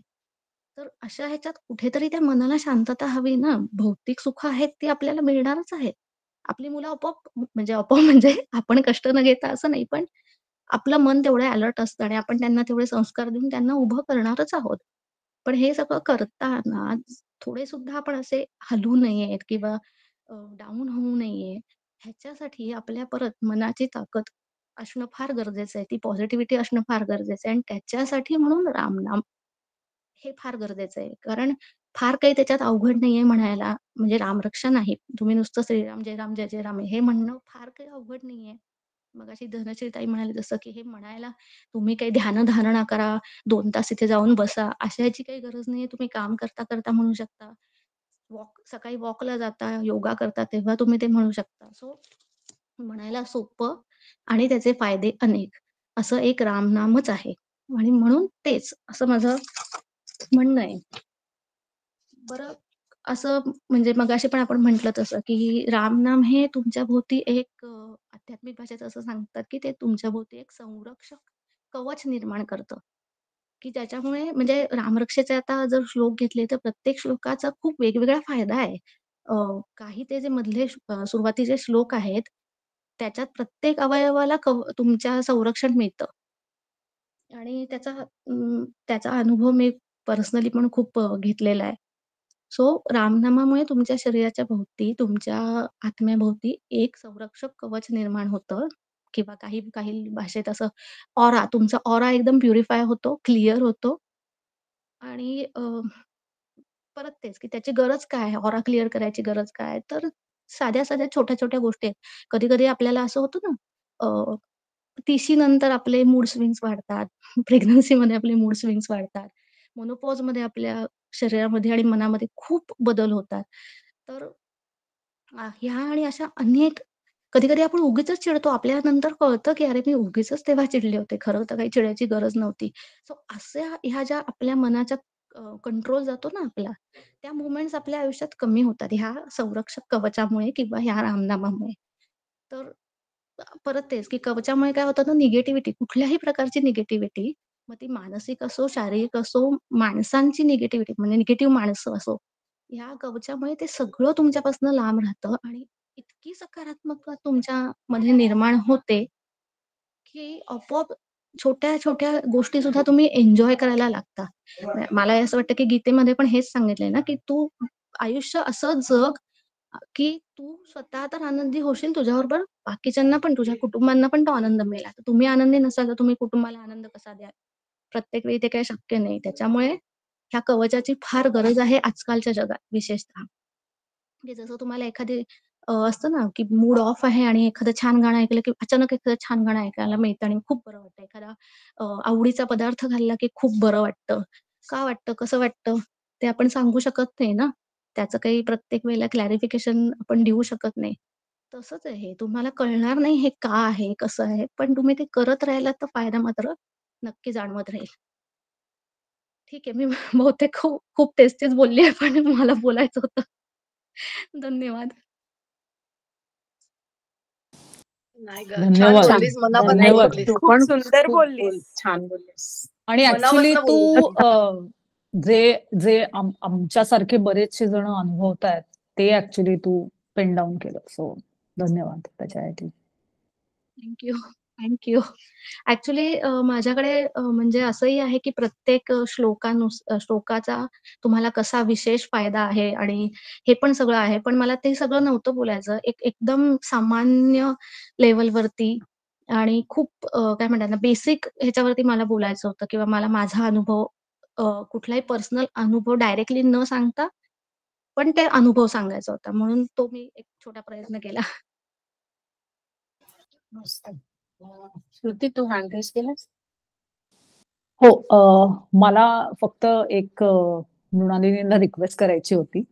तर अशा ह्याच्यात कुठेतरी त्या मनाला शांतता हवी ना. भौतिक सुख आहेत ती आपल्याला मिळणारच आहेत. आपली मुलं आपोआप म्हणजे आपोआप म्हणजे आपण कष्ट न घेता असं नाही, पण आपलं मन तेवढं अलर्ट असतं आणि आपण त्यांना तेवढे संस्कार देऊन त्यांना उभं करणारच आहोत. पण हे सगळं करताना थोडे सुद्धा आपण असे हलू नयेत किंवा डाऊन होऊ नये. ह्याच्यासाठी आपल्या परत मनाची ताकद असणं फार गरजेचं आहे. ती पॉझिटिव्हिटी असणं फार गरजेचं आहे आणि त्याच्यासाठी म्हणून रामनाम हे फार गरजेचं आहे. कारण फार काही त्याच्यात अवघड नाहीये म्हणायला. म्हणजे रामरक्षा नाही. तुम्ही नुसतं श्रीराम जय राम, जय जय राम हे म्हणणं फार काही अवघड नाहीये. मगाशी धनश्री ताई म्हणाले जसं की हे म्हणायला तुम्ही काही ध्यानधारणा करा, 2 तास इथे जाऊन बसा, अशाची काही गरज नाहीये. तुम्ही काम करता म्हणू शकता. सकाळी वॉकला जाता, योगा करता तेव्हा तुम्ही ते म्हणू शकता. सो म्हणायला सोपं आणि त्याचे फायदे अनेक. असं एक रामनामच आहे आणि म्हणून तेच असं माझं म्हणणं आहे. बरं असं म्हणजे मगाशी पण आपण म्हटलं तसं, की रामनाम हे तुमच्या भोवती एक आध्यात्मिक भाषेत असं सांगतात, की ते तुमच्या भोवती एक संरक्षक कवच निर्माण करतं, की त्याच्यामुळे म्हणजे रामरक्षेचे आता जर श्लोक घेतले, तर प्रत्येक श्लोकाचा खूप वेगवेगळा फायदा आहे. काही ते जे मधले सुरुवातीचे श्लोक आहेत, त्याच्यात प्रत्येक अवयवाला तुमच्या संरक्षण मिळतं आणि त्याचा अनुभव मी पर्सनली पण खूप घेतलेला आहे. सो रामनामामुळे तुमच्या शरीराच्या भोवती, तुमच्या आत्म्याभोवती एक संरक्षक कवच निर्माण होतं किंवा काही काही भाषेत असं तुमचा ऑरा एकदम प्युरिफाय होतो, क्लिअर होतो आणि परत तेच, की त्याची गरज काय आहे? ऑरा क्लिअर करायची गरज काय आहे? तर साध्या-साध्या, छोट्या-छोट्या गोष्टी आहेत. कधी-कधी आपल्याला असं होतं ना, अ, 30शी नंतर आपले मूड स्विंग्स वाढतात. प्रेग्नन्सीमध्ये आपले मूड स्विंग्स वाढतात. मेनोपॉजमध्ये आपल्या शरीरामध्ये आणि मनामध्ये खूप बदल होतात. तर ह्या आणि अशा अनेक कधी-कधी आपण उगीचच चिडतो. आपल्याला नंतर कळतं, की अरे मी उगीचच तेव्हा चिडले होते. खरं तर काही चिडायची गरज नव्हती. सो अशा ह्या ज्या आपल्या मनाच्या कंट्रोल जातो ना आपला, त्या मोमेंट्स आपल्या आयुष्यात कमी होतात ह्या संरक्षक कवचामुळे किंवा ह्या रामनामामुळे. तर परत तेच, की कवचामुळे काय होतं ना निगेटिव्हिटी, कुठल्याही प्रकारची निगेटिव्हिटी, मग ती मानसिक असो, शारीरिक असो, माणसांची निगेटिव्हिटी म्हणजे निगेटिव्ह माणसं असो, ह्या कवचामुळे ते सगळं तुमच्यापासून लांब राहतं आणि इतकी सकारात्मकता तुमच्यामध्ये निर्माण होते, की आपोआप छोट्या-छोट्या गोष्टीसुद्धा तुम्ही एन्जॉय करायला लागता. मला असं वाटतं, की गीतेमध्ये पण हेच सांगितलंय ना, की तू आयुष्य असं जग, की तू स्वतः तर आनंदी होशील, तुझ्याबरोबर बाकीच्यांना पण, तुझ्या कुटुंबांना पण तो आनंद मिळेल. आता तुम्ही आनंदी नसाल, तर तुम्ही कुटुंबाला आनंद कसा द्याल? प्रत्येक वेळी ते काही शक्य नाही. त्याच्यामुळे ह्या कवचाची फार गरज आहे आजकालच्या जगात विशेषतः. की जसं तुम्हाला एखादी असतं ना, की मूड ऑफ आहे आणि एखादं छान गाणं ऐकलं, की अचानक एखादं छान गाणं ऐकायला मिळतं आणि खूप बरं वाटतं. एखादा आवडीचा पदार्थ खाल्ला, की खूप बरं वाटतं. का वाटतं? कसं वाटतं? ते आपण सांगू शकत नाही ना. त्याचं काही प्रत्येक वेळेला क्लॅरिफिकेशन आपण देऊ शकत नाही. तसंच आहे हे. तुम्हाला कळणार नाही हे का आहे? कसं आहे? पण तुम्ही ते करत राहिलात तर फायदा मात्र नक्की जाणवत राहील. ठीक आहे. मी बहुतेक खूप खूप तेच-तेच बोलली आहे, पण मला बोलायचं होतं. धन्यवाद. नाही गं, छान धन्यवाद. बोललीस, मनापासून धन्यवाद. बोललीस. तू खूप पण सुंदर खूप बोललीस. छान बोललीस. आणि ऍक्च्युली मनापासून तू बोललीस. जे जे आमच्यासारखे बरेचसे जण अनुभवतायत ते ऍक्च्युली तू पेन डाऊन केलं. सो धन्यवाद त्याच्यासाठी. Thank you. Thank you. Actually माझ्याकडे म्हणजे असंही आहे, की प्रत्येक श्लोकाचा तुम्हाला कसा विशेष फायदा आहे आणि हे पण सगळं आहे. पण मला ते सगळं नव्हतं बोलायचं. एकदम सामान्य लेव्हलवरती आणि खूप काय म्हणतात ना, बेसिक ह्याच्यावरती मला बोलायचं होतं किंवा मला माझा अनुभव कुठलाही पर्सनल अनुभव डायरेक्टली न सांगता, पण ते अनुभव सांगायचा होता. म्हणून तो मी एक छोटा प्रयत्न केला. मस्त. श्रुती, तू हँड रेज केलास? हो. मला फक्त एक मृणालिनीला रिक्वेस्ट करायची होती,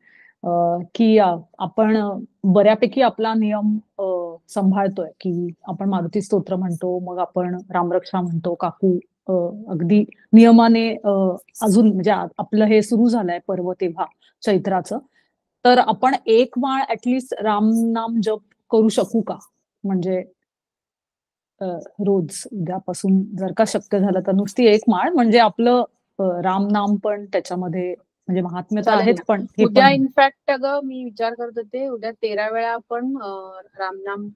की आपण बऱ्यापैकी आपला नियम सांभाळतोय, की आपण मारुती स्तोत्र म्हणतो, मग आपण रामरक्षा म्हणतो. काकू अगदी नियमाने अजून म्हणजे आपलं हे सुरू झालंय पर्व तेव्हा चैत्राचं. तर आपण एक माळ ऍटलिस्ट रामनाम जप करू शकू का? म्हणजे रोज उद्यापासून जर का शक्य झालं तर नुसती एक माळ, म्हणजे आपलं रामनाम पण त्याच्यामध्ये म्हणजे महात्म्य तर चालेल आहेच, ना. पण हे उद्या पण इनफॅक्ट अगं मी विचार करत होते, उद्या 13 वेळा आपण रामनाम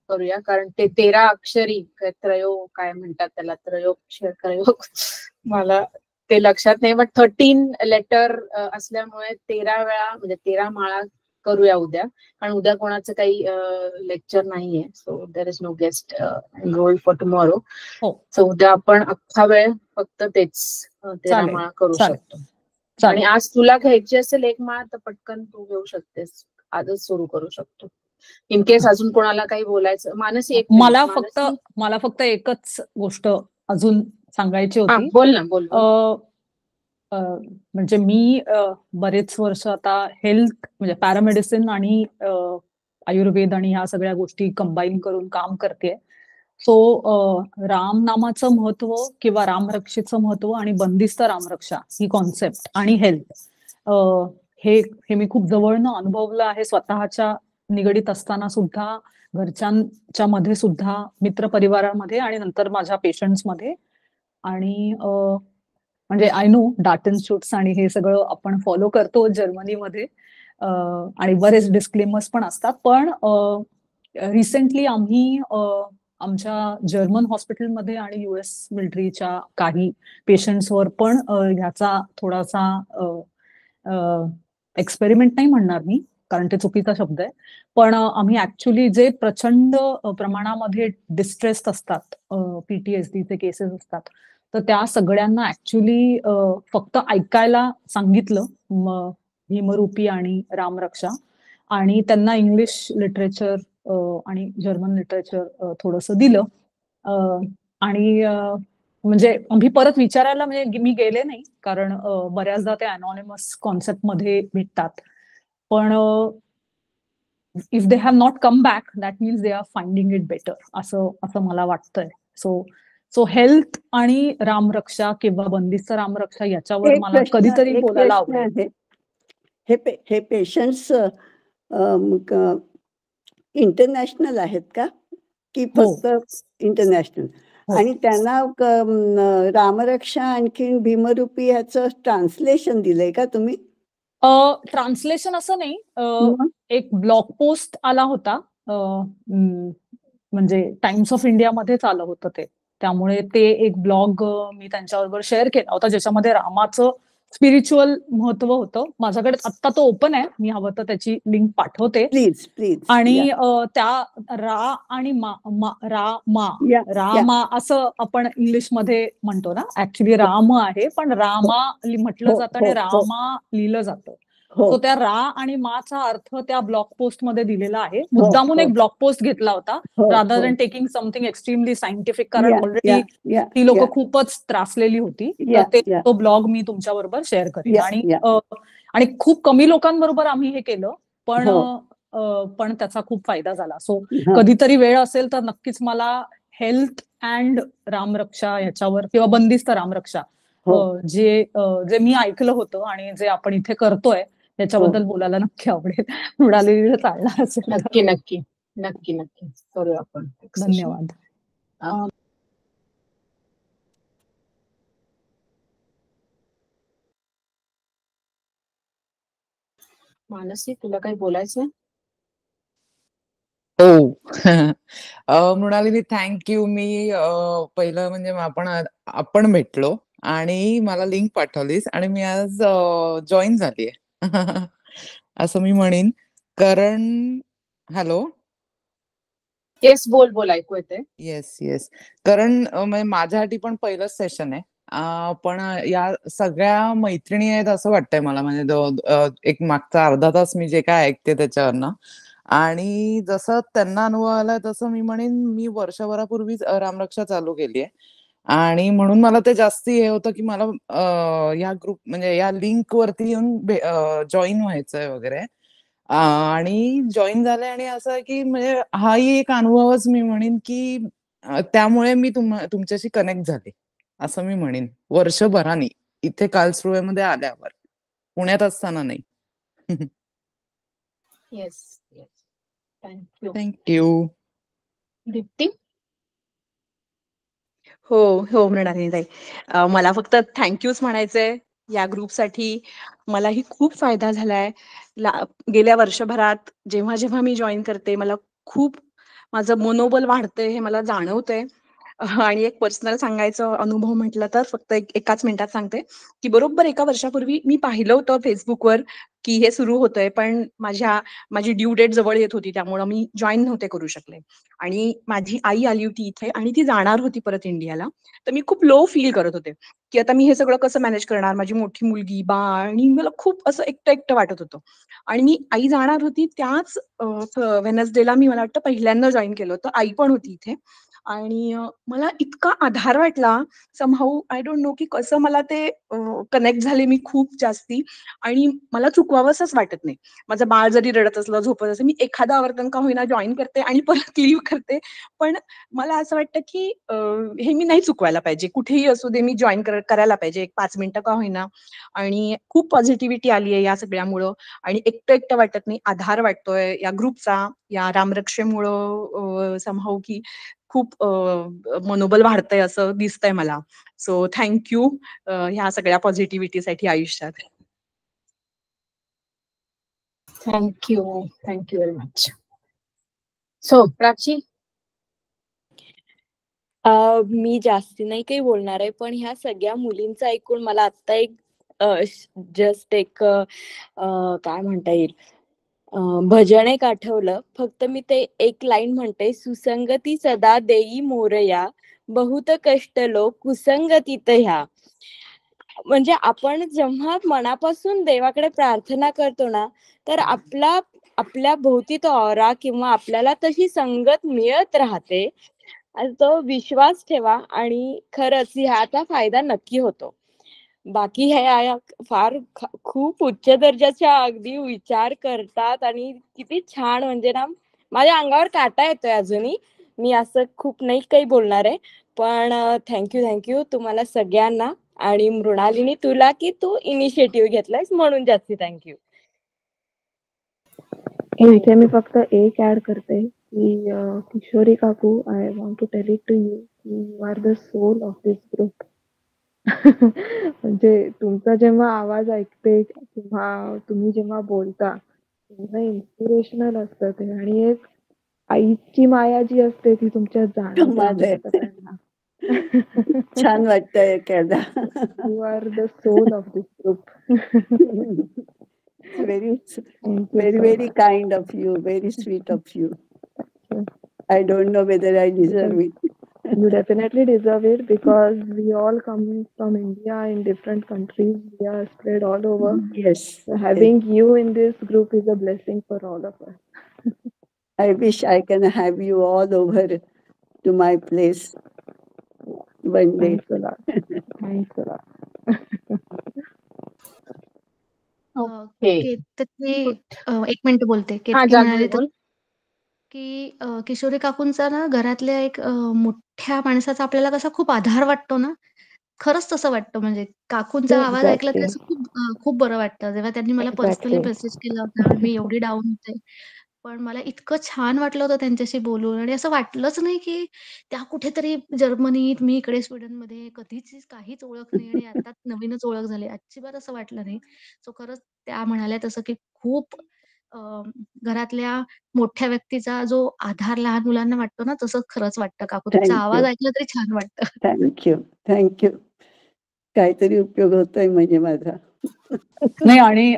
करूया, कारण ते 13 अक्षरी काय म्हणतात त्याला, त्रयोग मला ते लक्षात नाही, बट 13 लेटर असल्यामुळे 13 वेळा म्हणजे 13 माळा करूया उद्या, कारण उद्या कोणाचं काही लेक्चर नाहीये. So there is no guest enrolled for tomorrow. हो. सो उद्या आपण अख्खा वेळ फक्त तेच 13 चालेल, माळा करू चालेल, शकतो. आणि चालेल. आज तुला घ्यायची असेल एक माळ तर पटकन तू घेऊ शकतेस, आजच सुरू करू शकतो. इन केस अजून कोणाला काही बोलायचं. मानसी एक मला मिनिट, फक्त मानसी. मला फक्त एकच गोष्ट अजून सांगायची हा, होती. बोल ना, बोल बोल. म्हणजे मी बरेच वर्ष आता हेल्थ म्हणजे पॅरामेडिसिन आणि आयुर्वेद आणि ह्या सगळ्या गोष्टी कंबाईन करून काम करते. सो राम नामाचं महत्व किंवा रामरक्षेचं महत्व आणि बंदिस्त रामरक्षा ही कॉन्सेप्ट आणि हेल्थ हे मी खूप जवळनं अनुभवलं आहे, स्वतःच्या निगडीत असताना सुद्धा, घरच्यांच्या मध्ये सुद्धा, मित्र परिवारामध्ये आणि नंतर माझ्या पेशंट्स मध्ये. आणि म्हणजे आय नो डाटन शूट्स आणि हे सगळं आपण फॉलो करतो जर्मनीमध्ये, आणि बरेच डिस्क्लेमर्स पण असतात. पण रिसेंटली आम्ही आमच्या जर्मन हॉस्पिटलमध्ये आणि US मिलिटरीच्या काही पेशंट्सवर पण ह्याचा थोडासा एक्सपेरिमेंट नाही म्हणणार मी, कारण ते चुकीचा शब्द आहे, पण आम्ही ऍक्च्युली जे प्रचंड प्रमाणामध्ये डिस्ट्रेस्ड असतात, PTSDचे केसेस असतात, तर त्या सगळ्यांना ऍक्च्युली फक्त ऐकायला सांगितलं भीमरूपी आणि रामरक्षा, आणि त्यांना इंग्लिश लिटरेचर आणि जर्मन लिटरेचर थोडंसं दिलं. आणि म्हणजे आम्ही परत विचारायला म्हणजे मी गेले नाही, कारण बऱ्याचदा ते अनॉनिमस कॉन्सेप्ट मध्ये भेटतात. पण if they have not come back that means they are finding it better, असं मला वाटतंय. सो हेल्थ आणि रामरक्षा किंवा बंदिस्त रामरक्षा याच्यावर मला कधीतरी बोलायला आवडेल. हे पेशंट्स इंटरनॅशनल आहेत का की फक्त इंटरनॅशनल? आणि त्यांना रामरक्षा आणखीन भीमरूपी ह्याचं ट्रान्सलेशन दिलंय का तुम्ही? ट्रान्सलेशन असं नाही, एक ब्लॉग पोस्ट आला होता, म्हणजे टाइम्स ऑफ इंडियामध्येच आलं होतं ते, त्यामुळे ते एक ब्लॉग मी त्यांच्याबरोबर शेअर केला होता, ज्याच्यामध्ये रामाचं स्पिरिच्युअल महत्व होतं. माझ्याकडे आत्ता तो ओपन आहे, मी हवं तर त्याची लिंक पाठवते. Please please. आणि त्या रा आणि रामा असं आपण इंग्लिशमध्ये म्हणतो ना, ऍक्च्युली राम आहे, पण रामा म्हटलं जातं आणि रामा लिहिलं जातं. सो त्या रा आणि माचा अर्थ त्या ब्लॉग पोस्ट मध्ये दिलेला आहे. मुद्दामून एक ब्लॉग पोस्ट घेतला होता, rather than taking something extremely scientific, कारण ऑलरेडी ती लोक खूपच त्रासलेली होती. तर तो ब्लॉग मी तुमच्या बरोबर शेअर करेन. आणि खूप कमी लोकांबरोबर आम्ही हे केलं, पण त्याचा खूप फायदा झाला. सो कधीतरी वेळ असेल तर नक्कीच मला हेल्थ अँड रामरक्षा ह्याच्यावर किंवा बंदिस्त रामरक्षा जे मी ऐकलं होतं आणि जे आपण इथे करतोय त्याच्याबद्दल बोलायला नक्की आवडेल. मृणाली चालणार असेल. नक्की नक्की नक्की नक्की करूया आपण. धन्यवाद. मानसी, तुला काही बोलायचं? हो. मृणालिनी, थँक्यू. मी पहिलं म्हणजे आपण भेटलो आणि मला लिंक पाठवलीस आणि मी आज जॉईन झालीये असं मी म्हणेन. कारण हॅलो, येस, बोल, ऐकू येते. येस. कारण माझ्यासाठी पण पहिलंच सेशन आहे. पण या सगळ्या मैत्रिणी आहेत असं वाटतंय मला, म्हणजे एक मागचा अर्धा तास मी जे काय ऐकते त्याच्यावरनं, आणि जसं त्यांना अनुभव आलाय तसं मी म्हणेन मी वर्षभरापूर्वीच रामरक्षा चालू केली आहे, आणि म्हणून मला ते जास्ती हे होतं की मला या ग्रुप म्हणजे या लिंक वरती येऊन जॉईन व्हायचंय वगैरे. आणि जॉईन झाले, आणि असं आहे की म्हणजे हाही एक अनुभवच मी म्हणेन की त्यामुळे मी तुमच्याशी कनेक्ट झाले असं मी म्हणेन, वर्षभराने इथे कार्लसरूहेमध्ये आल्यावर, पुण्यात असताना नाही. Yes, thank you. दीप्ती? हो मृणालिनी ताई, मला फक्त थँक्यूच म्हणायचंय या ग्रुपसाठी. मलाही खूप फायदा झालाय. गेल्या वर्षभरात जेव्हा मी जॉईन करते, मला खूप माझं मनोबल वाढतंय हे मला जाणवतंय. आणि एक पर्सनल सांगायचं अनुभव म्हटलं तर फक्त एकाच मिनिटात सांगते, की बरोबर 1 वर्षापूर्वी मी पाहिलं होतं Facebookवर, की हे सुरू होतंय, पण माझी ड्यू डेट जवळ येत होती, त्यामुळं मी जॉइन नव्हते करू शकले. आणि माझी आई आली होती इथे आणि ती जाणार होती परत इंडियाला. तर मी खूप लो फील करत होते, की आता मी हे सगळं कसं मॅनेज करणार? माझी मोठी मुलगी, बाळ आणि मला खूप असं एकटं-एकटं वाटत होतं. आणि आई जाणार होती त्याच वेडनेसडेला मला वाटतं पहिल्यांदा जॉइन केलं होतं. आई पण होती इथे. आणि मला इतका आधार वाटला समहाऊ आय डोंट नो की कसं मला ते कनेक्ट झाले मी खूप जास्ती आणि मला चुकवावंसंच वाटत नाही. माझं बाळ जरी रडत असलं, झोपत असेल, मी एखादं आवर्तन का होईना जॉइन करते आणि परत लीव्ह करते. पण मला असं वाटतं की हे मी नाही चुकवायला पाहिजे. कुठेही असू दे मी जॉइन करायला पाहिजे. एक 5 मिनिटं का होईना. आणि खूप पॉझिटिव्हिटी आली आहे या सगळ्यामुळं आणि एकटं वाटत नाही. आधार वाटतोय या ग्रुपचा, या रामरक्षेमुळं समहाऊ की खूप मनोबल वाढतंय असं दिसतंय मला. सो थँक यू ह्या सगळ्या पॉझिटिव्हिटीसाठी आयुष्यात. Thank you very much. So Prachi, मी जास्ती नाही काही बोलणार आहे, पण ह्या सगळ्या मुलींचं ऐकून मला आता एक जस्ट एक काय म्हणता येईल भजन एक आठवलं. फक्त मी ते एक लाईन म्हणते, सुसंगती सदा देई मोरया, बहुत कष्ट लोक कुसंगतीत ह्या. म्हणजे आपण जेव्हा मनापासून देवाकडे प्रार्थना करतो ना, तर आपल्या भोवती तो ऑरा किंवा आपल्याला तशी संगत मिळत राहते. तो विश्वास ठेवा आणि खरंच ह्याचा फायदा नक्की होतो. बाकी हे फार खूप उच्च दर्जाच्या अगदी विचार करतात आणि किती छान, म्हणजे ना माझ्या अंगावर काटा येतोय अजूनही. मी असं खूप नाही काही बोलणार आहे, पण थँक्यू तुम्हाला सगळ्यांना आणि मृणालिनी तुला की तू इनिशिएटिव्ह घेतलायस म्हणून जास्ती थँक्यू. इथे मी फक्त एक ऍड करते की किशोरी काकू, I want to tell it to you की you are the soul of this group. म्हणजे तुमचा जेव्हा आवाज ऐकते किंवा तुम्ही जेव्हा बोलता तेव्हा इन्स्पिरेशनल असतं ते आणि एक आईची माया जी असते ती तुमच्यात जाणवते आमच्या सगळ्यांना. छान वाटतंय ऐकायला. You are the soul of this group. very kind of you, very sweet of you. I don't know whether I deserve it. You definitely deserve it because we all come from India in different countries. We are spread all over. Yes. So having you in this group is a blessing for all of us. I wish I can have you all over to my place one day. Thanks a lot. Thanks a lot. Okay. तर ते 1 मिनिट बोलते. हा, केतकी म्हणाले जान्हवी तर बोल. की किशोरी काकूंचा ना घरातल्या एक मोठ्या माणसाचा आपल्याला कसा खूप आधार वाटतो ना, खरंच तसं वाटतं. म्हणजे काकूंचा आवाज ऐकला की असं खूप बरं वाटतं. जेव्हा त्यांनी मला पर्सनली मेसेज केला होता आणि मी एवढी डाऊन होते. पण मला इतकं छान वाटलं होतं त्यांच्याशी बोलून आणि असं वाटलंच नाही की त्या कुठेतरी जर्मनीत, मी इकडे स्वीडनमध्ये कधीच काहीच ओळख नाही आणि आता नवीनच ओळख झाली. अजिबात असं वाटलं नाही. सो खरंच त्या म्हणाल्या तसं की खूप घरातल्या मोठ्या व्यक्तीचा जो आधार लहान मुलांना वाटतो ना, तसं खरंच वाटतं काकू. तुमचा आवाज ऐकला तरी छान वाटतं. थँक्यू. काहीतरी उपयोग होतोय म्हणजे माझा. नाही, आणि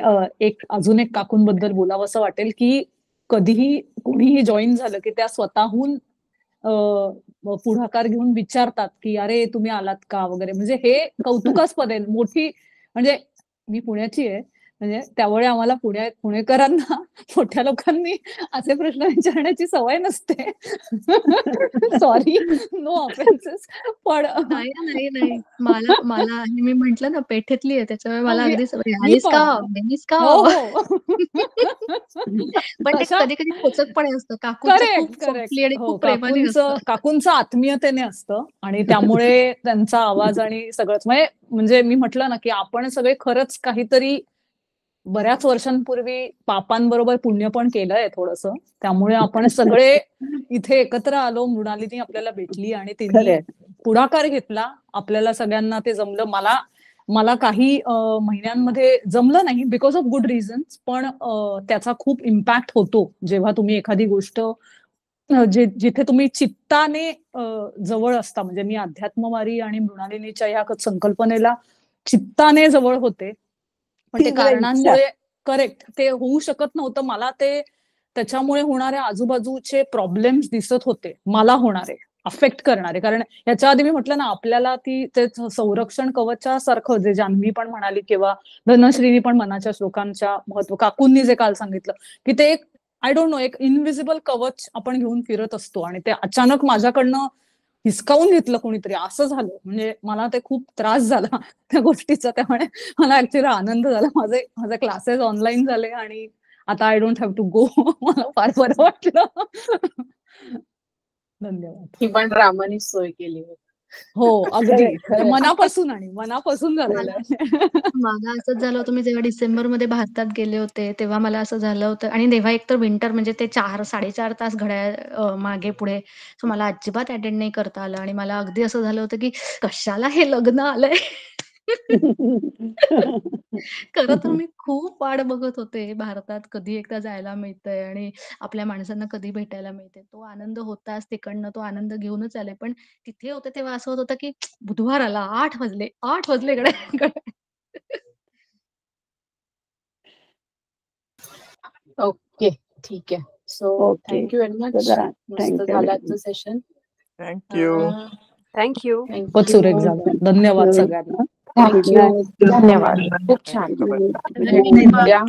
अजून एक काकूंबद्दल बोलावंसं वाटेल की कधीही कोणीही जॉईन झालं की त्या स्वतःहून पुढाकार घेऊन विचारतात की अरे तुम्ही आलात का वगैरे. म्हणजे हे कौतुकास्पद आहे. मोठी म्हणजे मी पुण्याची आहे, म्हणजे त्यामुळे आम्हाला पुणेकरांना मोठ्या लोकांनी असे प्रश्न विचारण्याची सवय नसते. Sorry, no offences. पण नाही. मला मी म्हटलं ना पेठेतली आहे त्याच्यामुळे मला अगदी सवय. मी आलीस का? पण गेलीस का? हो. पण ते कधी-कधी खोचकपणे असतं. काकूंचं खूप करेक्ट. सॉफ्टली आणि हो, खूप प्रेमाने असतं. काकूंचं आत्मीयतेने असतं आणि त्यामुळे त्यांचा आवाज आणि सगळंच म्हणजे मी म्हटलं ना की आपण सगळे खरंच काहीतरी बऱ्याच वर्षांपूर्वी पापांबरोबर पुण्य पण केलंय थोडंसं. त्यामुळे आपण सगळे इथे एकत्र आलो. मृणालिनी आपल्याला भेटली आणि तिने पुढाकार घेतला. आपल्याला सगळ्यांना ते जमलं. मला काही महिन्यांमध्ये जमलं नाही बिकॉज ऑफ गुड रिझन्स, पण त्याचा खूप इम्पॅक्ट होतो जेव्हा तुम्ही एखादी गोष्ट जिथे तुम्ही चित्ताने जवळ असता, म्हणजे मी अध्यात्मवारी आणि मृणालिनीच्या या संकल्पनेला चित्ताने जवळ होते, पण ते तीव्र इच्छा. कारणांमुळे करेक्ट ते होऊ शकत नव्हतं. मला ते त्याच्यामुळे होणारे आजूबाजूचे प्रॉब्लेम्स दिसत होते, मला होणारे अफेक्ट करणारे. कारण याच्या आधी मी म्हटलं ना, आपल्याला ते संरक्षण कवचासारखं, जे जान्हवी पण म्हणाली किंवा धनश्रीनी पण मनाच्या श्लोकांच्या महत्व, काकूंनी जे काल सांगितलं, की ते एक आय डोंट नो, एक इनविजिबल कवच आपण घेऊन फिरत असतो, आणि ते अचानक माझ्याकडनं हिसकावून घेतलं कोणीतरी, असं झालं. म्हणजे मला ते खूप त्रास झाला त्या गोष्टीचा. त्यामुळे मला ऍक्च्युअली आनंद झाला. माझे क्लासेस ऑनलाईन झाले आणि आता I don't have to go. मला फार बरं वाटलं. धन्यवाद. ही पण रामाने सोय केली होती. हो, अगदी खरंय. मनापासून झालेलं आहे. मला असंच झालं होतं, मी जेव्हा डिसेंबरमध्ये भारतात गेले होते, तेव्हा मला असं झालं होतं. आणि तेव्हा एकतर विंटर, म्हणजे ते 4-4.5 तास घड्याळ मागे पुढे, सो मला अजिबात अटेंड नाही करता आलं. आणि मला अगदी असं झालं होतं, की कशाला हे लग्न आलंय. खरं तर मी खूप वाट बघत होते, भारतात कधी एकदा जायला मिळतंय आणि आपल्या माणसांना कधी भेटायला मिळते. तो आनंद होताच, तिकडनं तो आनंद घेऊनच आले. पण तिथे होते तेव्हा असं होत होतं, की बुधवार आला, 8 वाजले इकडे. ओके, ठीक आहे. So okay. Thank you very much. चला, मस्त थँक्यू झालं व्हेरी आजचं मच. सेशन. थँक्यू. थँक्यू. खूपच सुरेख झालं. धन्यवाद सगळ्यांना. Good thank you. नाईट. धन्यवाद. खूप छान. थँक्यू. बाय. Good night. उद्या